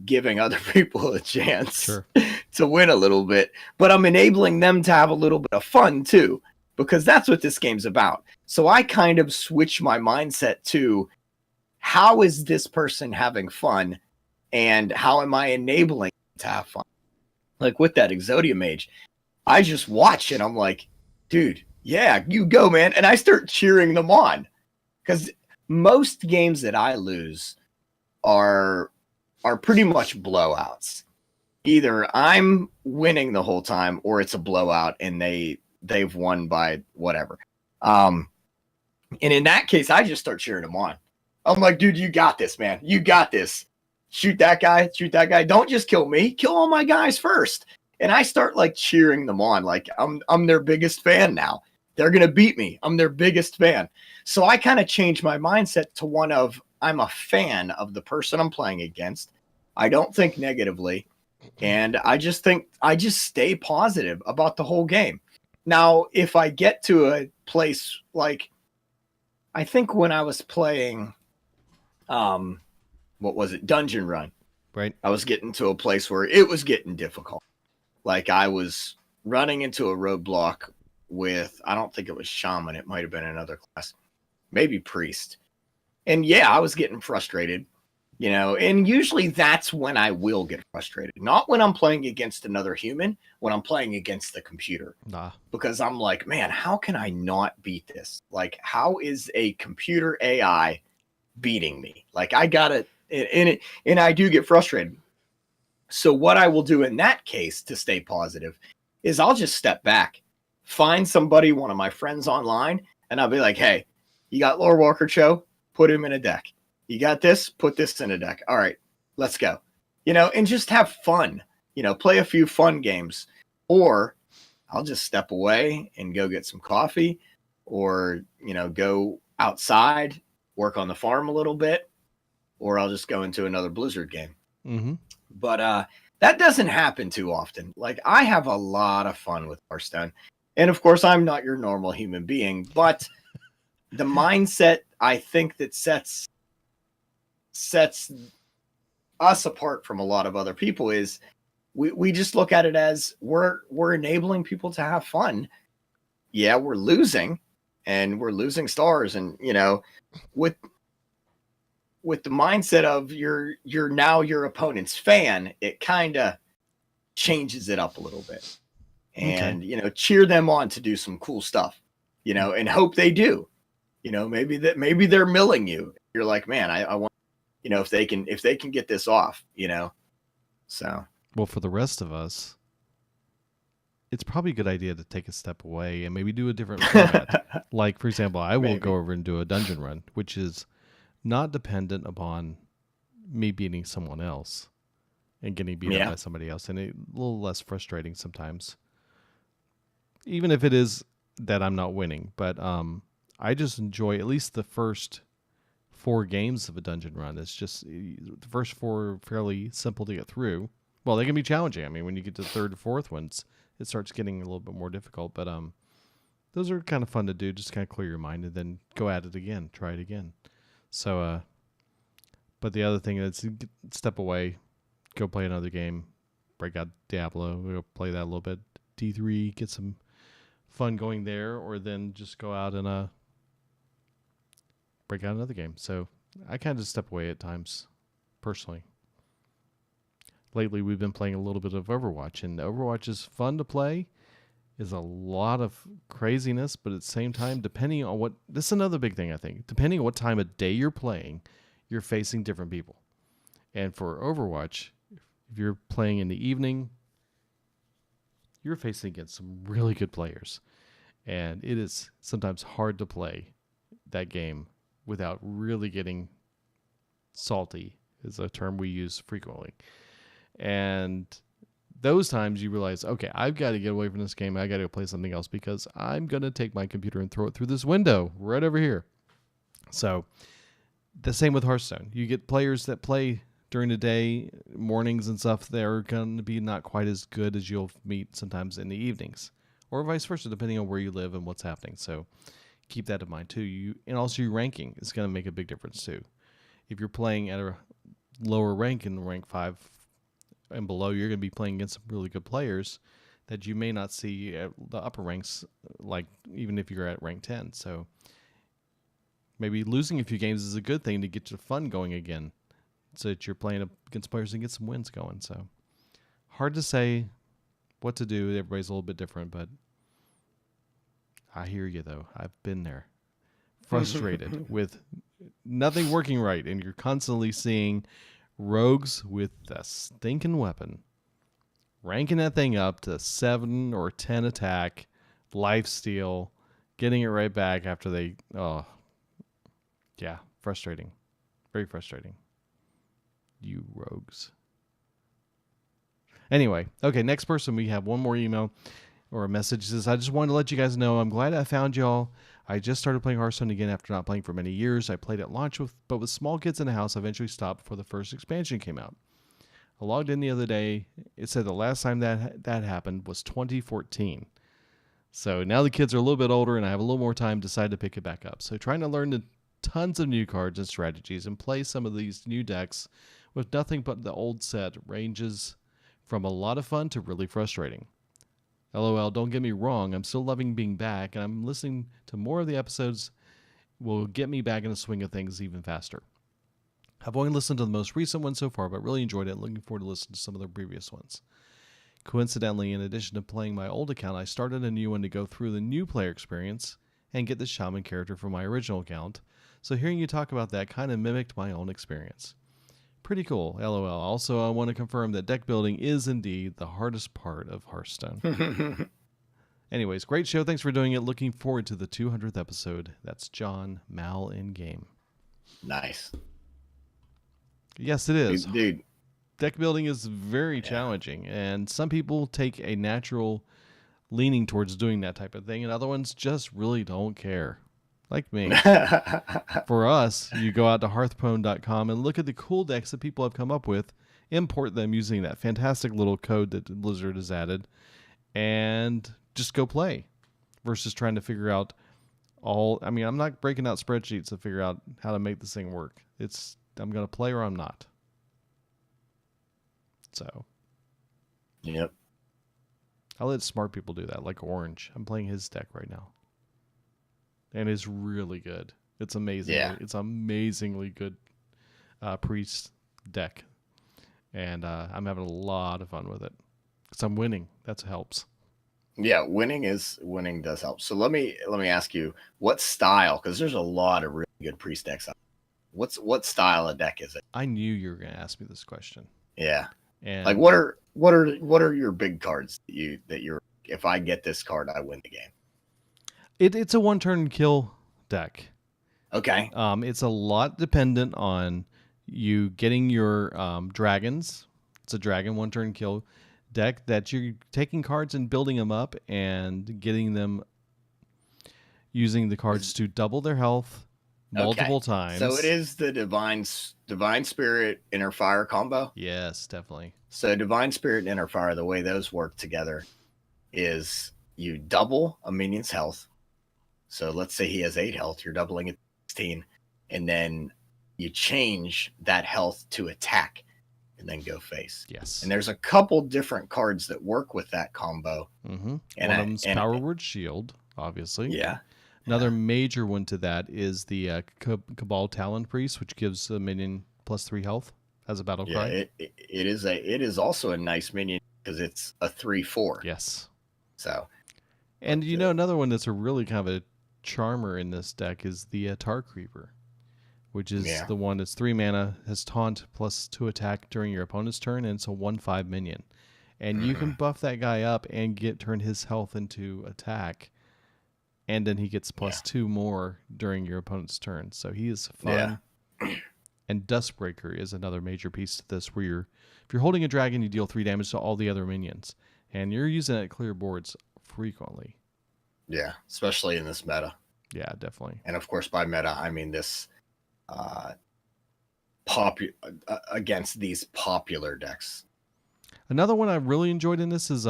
giving other people a chance Sure. to win a little bit, but I'm enabling them to have a little bit of fun too, because that's what this game's about. So I kind of switch my mindset to how is this person having fun and how am I enabling to have fun? Like with that Exodia Mage, I just watch and I'm like, dude, yeah, you go, man. And I start cheering them on because most games that I lose are pretty much blowouts. Either I'm winning the whole time or it's a blowout and they've won by whatever. And in that case, I just start cheering them on. I'm like, dude, you got this, man. You got this. Shoot that guy. Shoot that guy. Don't just kill me. Kill all my guys first. And I start like cheering them on. Like I'm their biggest fan now. They're gonna beat me. I'm their biggest fan. So I kind of changed my mindset to one of I'm a fan of the person I'm playing against. I don't think negatively. And I just stay positive about the whole game. Now, if I get to a place like I think when I was playing what was it? Dungeon Run. Right. I was getting to a place where it was getting difficult. Like I was running into a roadblock with I don't think it was Shaman, it might have been another class. Maybe Priest. And yeah, I was getting frustrated. And usually that's when I will get frustrated. Not when I'm playing against another human, when I'm playing against the computer. Nah. Because I'm like, man, how can I not beat this? Like, how is a computer AI beating me? Like, I got it, and I do get frustrated. So what I will do in that case to stay positive is I'll just step back, find somebody, one of my friends online, and I'll be like, hey, you got Lore Walker Cho? Put him in a deck. You got this? Put this in a deck. All right, let's go. And just have fun. Play a few fun games. Or I'll just step away and go get some coffee or, go outside, work on the farm a little bit, or I'll just go into another Blizzard game. Mm-hmm. But that doesn't happen too often. Like I have a lot of fun with Hearthstone. And of course, I'm not your normal human being, but the mindset I think that sets us apart from a lot of other people is we just look at it as we're enabling people to have fun. Yeah, we're losing and we're losing stars. And, with the mindset of you're now your opponent's fan, it kind of changes it up a little bit. And, cheer them on to do some cool stuff, and hope they do. Maybe they're milling you. You're like, man, I want, if they can get this off, so. Well, for the rest of us, it's probably a good idea to take a step away and maybe do a different format. Like, for example, I will go over and do a dungeon run, which is not dependent upon me beating someone else and getting beat up by somebody else, and a little less frustrating sometimes. Even if it is that I'm not winning, but I just enjoy at least the first 4 games of a dungeon run. It's just the first 4 are fairly simple to get through. Well, they can be challenging. I mean, when you get to the 3rd or 4th ones, it starts getting a little bit more difficult. But those are kind of fun to do, just kind of clear your mind and then go at it again, try it again. So, but the other thing is step away, go play another game, break out Diablo, go play that a little bit. D3, get some fun going there, or then just go out and break out another game. So I kind of step away at times, personally. Lately, we've been playing a little bit of Overwatch, and Overwatch is fun to play. Is a lot of craziness, but at the same time, depending on what, this is another big thing I think, depending on what time of day you're playing, you're facing different people. And for Overwatch, if you're playing in the evening, you're facing against some really good players. And it is sometimes hard to play that game without really getting salty, is a term we use frequently. And those times you realize, okay, I've got to get away from this game. I got to go play something else because I'm going to take my computer and throw it through this window right over here. So the same with Hearthstone. You get players that play during the day, mornings and stuff. They're going to be not quite as good as you'll meet sometimes in the evenings, or vice versa, depending on where you live and what's happening. So keep that in mind too. And also your ranking is going to make a big difference too. If you're playing at a lower rank in rank 5 and below, you're going to be playing against some really good players that you may not see at the upper ranks, like even if you're at rank 10. So maybe losing a few games is a good thing to get your fun going again, so that you're playing against players and get some wins going. So hard to say what to do. Everybody's a little bit different, but I hear you though. I've been there. Frustrated with nothing working right, and you're constantly seeing rogues with a stinking weapon ranking that thing up to 7 or 10 attack, lifesteal, getting it right back after they, yeah, frustrating. Very frustrating. You rogues. Anyway, okay, next person, we have one more email or a message. It says, I just wanted to let you guys know I'm glad I found y'all. I just started playing Hearthstone again after not playing for many years. I played at launch, but with small kids in the house, I eventually stopped before the first expansion came out. I logged in the other day. It said the last time that happened was 2014. So now the kids are a little bit older and I have a little more time, decided to pick it back up. So trying to learn tons of new cards and strategies and play some of these new decks with nothing but the old set ranges from a lot of fun to really frustrating. LOL, don't get me wrong, I'm still loving being back, and I'm listening to more of the episodes will get me back in the swing of things even faster. I've only listened to the most recent one so far, but really enjoyed it and looking forward to listening to some of the previous ones. Coincidentally, in addition to playing my old account, I started a new one to go through the new player experience and get the shaman character from my original account, so hearing you talk about that kind of mimicked my own experience. Pretty cool, LOL. Also, I want to confirm that deck building is indeed the hardest part of Hearthstone. Anyways, great show. Thanks for doing it. Looking forward to the 200th episode. That's John Mal in game. Nice. Yes, it is. Dude. Deck building is very challenging, and some people take a natural leaning towards doing that type of thing, and other ones just really don't care. Like me. For us, you go out to hearthprone.com and look at the cool decks that people have come up with, import them using that fantastic little code that Blizzard has added, and just go play versus trying to figure out I'm not breaking out spreadsheets to figure out how to make this thing work. I'm going to play or I'm not. So. Yep. I'll let smart people do that, like Orange. I'm playing his deck right now. And it's really good. It's amazing. Yeah. It's amazingly good priest deck. And I'm having a lot of fun with it. Because I'm winning. That helps. Yeah, winning does help. So let me ask you, what style? Because there's a lot of really good priest decks out. What style of deck is it? I knew you were going to ask me this question. Yeah. And like what are your big cards that you're if I get this card, I win the game? It's a one-turn kill deck. Okay. It's a lot dependent on you getting your dragons. It's a dragon one-turn kill deck that you're taking cards and building them up and getting them using the cards to double their health multiple times. So it is the Divine Spirit Inner Fire combo? Yes, definitely. So Divine Spirit and Inner Fire, the way those work together is you double a minion's health. So let's say he has 8 health, you're doubling it to 16, and then you change that health to attack and then go face. Yes. And there's a couple different cards that work with that combo. Mm-hmm. And One of them's Power Word Shield, obviously. Yeah. Another major one to that is the Cabal Talon Priest, which gives a minion +3 health as a battle cry. It is also a nice minion because it's a 3/4. Yes. So, and another one that's a really kind of a charmer in this deck is the Tar Creeper, which is the one that's 3 mana, has taunt +2 attack during your opponent's turn, and it's a 1/5 minion. And you can buff that guy up and turn his health into attack, and then he gets +2 more during your opponent's turn. So he is fun. Yeah. And Dustbreaker is another major piece to this, where if you're holding a dragon, you deal 3 damage to all the other minions, and you're using it at clear boards frequently. Yeah, especially in this meta. Yeah, definitely. And of course, by meta, I mean this against these popular decks. Another one I really enjoyed in this is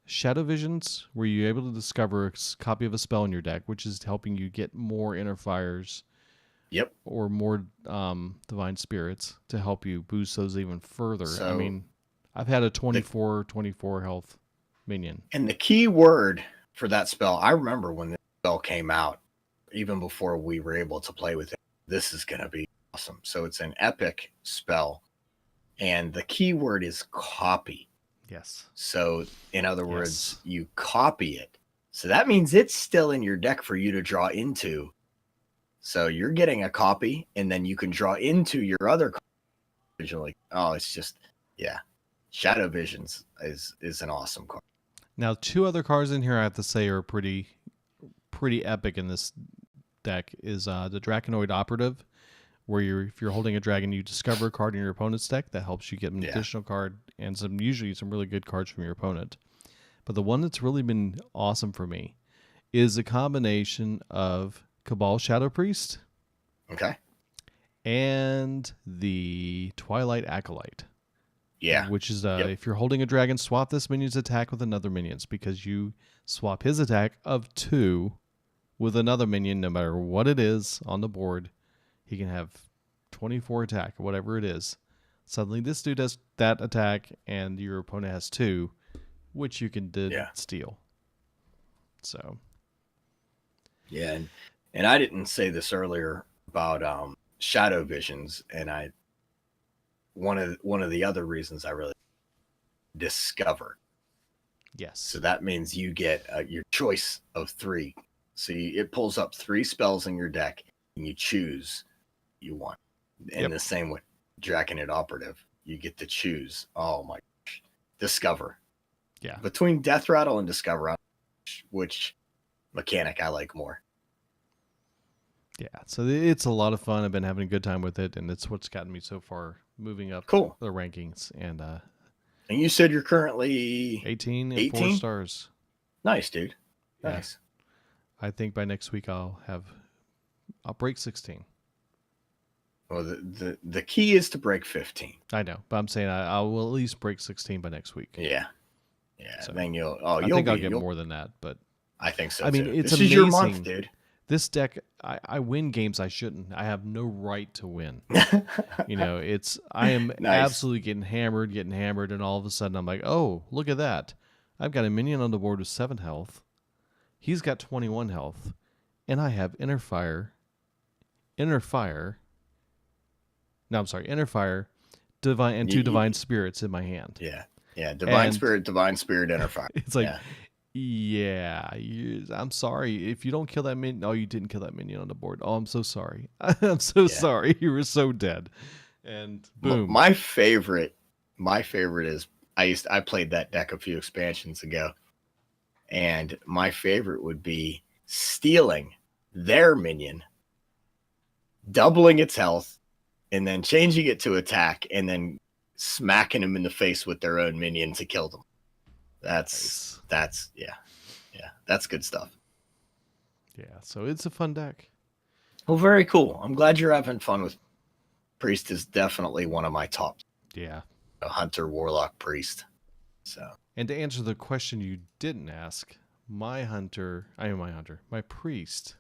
Shadow Visions, where you're able to discover a copy of a spell in your deck, which is helping you get more Inner Fires. Yep. Or more Divine Spirits to help you boost those even further. So, I mean, I've had a 24 health minion. And the key word for that spell, I remember when this spell came out, even before we were able to play with it, this is going to be awesome. So it's an epic spell. And the key word is copy. Yes. So in other words, you copy it. So that means it's still in your deck for you to draw into. So you're getting a copy, and then you can draw into your other copy. You're like, oh, it's just, Shadow Visions is an awesome card. Now, 2 other cards in here I have to say are pretty epic in this deck is the Draconoid Operative, where if you're holding a dragon, you discover a card in your opponent's deck that helps you get an additional card and usually some really good cards from your opponent. But the one that's really been awesome for me is a combination of Cabal Shadow Priest. Okay. And the Twilight Acolyte. Yeah. Which is, if you're holding a dragon, swap this minion's attack with another minion's, because you swap his attack of 2 with another minion, no matter what it is on the board. He can have 24 attack, whatever it is. Suddenly this dude does that attack, and your opponent has 2, which you can steal. So. Yeah, and I didn't say this earlier about Shadow Visions, and one of the other reasons I really discovered. Yes. So that means you get your choice of 3. So it pulls up 3 spells in your deck, and you choose you want. And the same with Draconoid Operative, you get to choose. Oh my gosh, Discover. Yeah. Between Death Rattle and Discover, which mechanic I like more. Yeah, so it's a lot of fun. I've been having a good time with it, and it's what's gotten me so far moving up the rankings. And you said you're currently 18 and 4 stars. Nice, dude. Nice. I think by next week I'll break 16. Well, the key is to break 15. I know, but I'm saying I will at least break 16 by next week. Yeah. So then I think I'll get more than that, but I think so. I mean, too. it's this amazing. is your month, dude. This deck, I win games I shouldn't. I have no right to win. I am absolutely getting hammered, and all of a sudden I'm like, oh, look at that. I've got a minion on the board with 7 health. He's got 21 health, and I have Inner Fire, Divine, and 2 Divine Spirits in my hand. Yeah. Divine Spirit, Inner Fire. It's like, I'm sorry. If you don't kill that minion, you didn't kill that minion on the board. Oh, I'm so sorry. I'm so sorry. You were so dead. And boom. My favorite is I played that deck a few expansions ago, and my favorite would be stealing their minion, doubling its health, and then changing it to attack, and then smacking them in the face with their own minion to kill them. That's good stuff. Yeah, so it's a fun deck. Well, very cool. I'm glad you're having fun with Priest. Is definitely one of my top. Yeah. Hunter, Warlock, Priest. So. And to answer the question you didn't ask, my Priest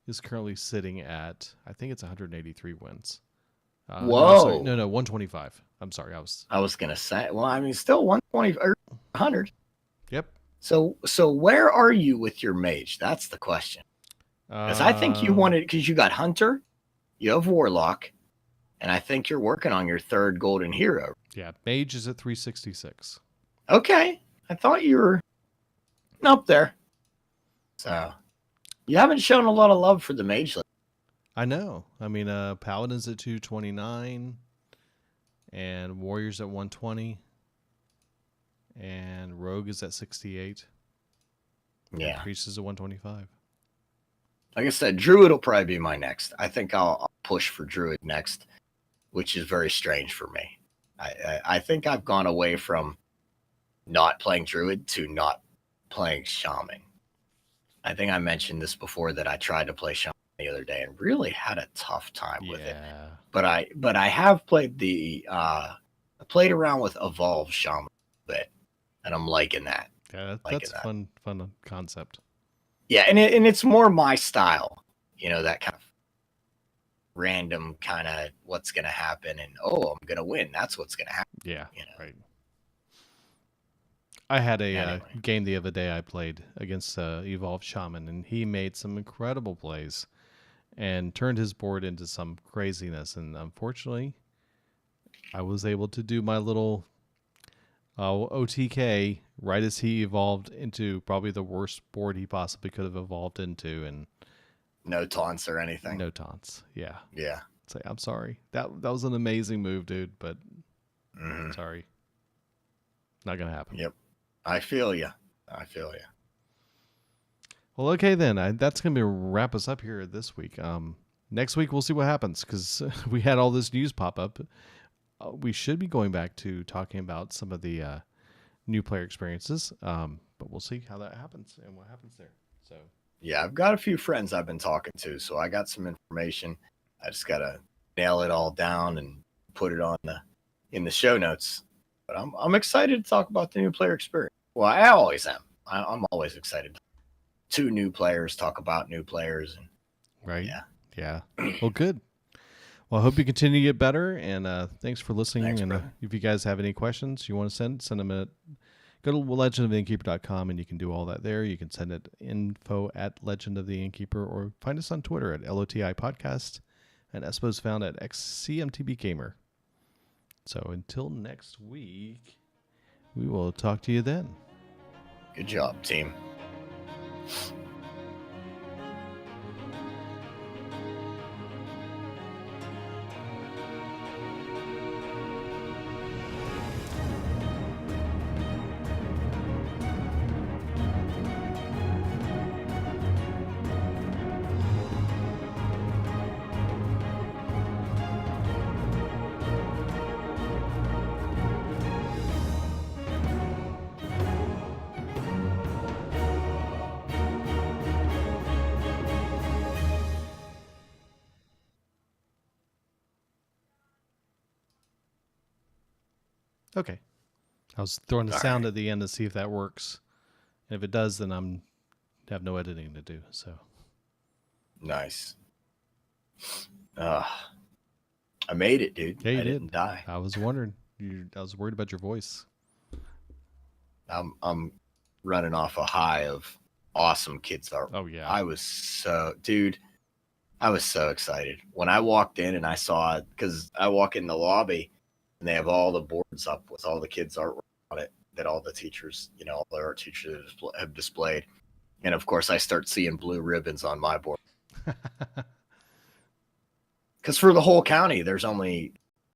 is currently sitting at, I think it's 183 wins. No, I'm sorry. Whoa. No, 125. I'm sorry. I was gonna say, well, I mean, still 120 or 100. Yep. So where are you with your mage? That's the question. Because I think you Uh, wanted, because you got Hunter, you have Warlock, and I think you're working on your third Golden Hero. yeah, Mage is at 366. Okay, I thought you were up there. So you haven't shown a lot of love for the mage. I know. I mean, Paladin's at 229, and Warrior's at 120, and Rogue is at 68, and Yeah, Priest is at 125. like I said, Druid will probably be my next. I think I'll push for Druid next, which is very strange for me. I think I've gone away from not playing Druid to not playing Shaman. I think I mentioned this before that I tried to play Shaman the other day and really had a tough time with it. Yeah. But I have played I played around with Evolve Shaman a bit, and I'm liking that. Yeah, Liking that's that. fun concept. Yeah, and it's more my style. You know, that kind of random kind of what's gonna happen and I'm gonna win. That's what's gonna happen. Yeah, You know. right. I had a Anyway. game the other day I played against Evolved Shaman, and he made some incredible plays and turned his board into some craziness. And unfortunately, I was able to do my little OTK right as he evolved into probably the worst board he possibly could have evolved into, and No taunts or anything. no taunts. Yeah. Yeah. Say, I'm sorry. That was an amazing move, dude, but Mm-hmm. sorry. Not going to happen. Yep. I feel you. I feel you. Well, okay then. That's going to wrap us up here this week. Next week we'll see what happens because we had all this news pop up. We should be going back to talking about some of the new player experiences, but we'll see how that happens and what happens there. So Yeah, I've got a few friends I've been talking to, so I got some information. I just gotta nail it all down and put it on in the show notes. But I'm excited to talk about the new player experience. Well, I always am. I'm always excited. Two new players talk about new players, and right, yeah. Well, good. Well, I hope you continue to get better, and thanks for listening. Thanks, and brother. if you guys have any questions you want to send them at go to legendoftheinnkeeper.com, and you can do all that there. You can send it info@legendoftheinnkeeper, or find us on Twitter at LOTI Podcast, and Espo's found at XCMTBGamer. So until next week, we will talk to you then. Good job, team. Okay. I was throwing the All sound right. at the end to see if that works. And if it does, then I'm have no editing to do. So Nice. I made it, dude. yeah, you I did. didn't die. I was wondering. I was worried about your voice. I'm running off a high of awesome kids art. Oh yeah. I was so excited when I walked in and I saw it, because I walk in the lobby and they have all the boards up with all the kids' artwork on it that all the teachers, all the art teachers have displayed. And of course, I start seeing blue ribbons on my board. Because for the whole county, there's only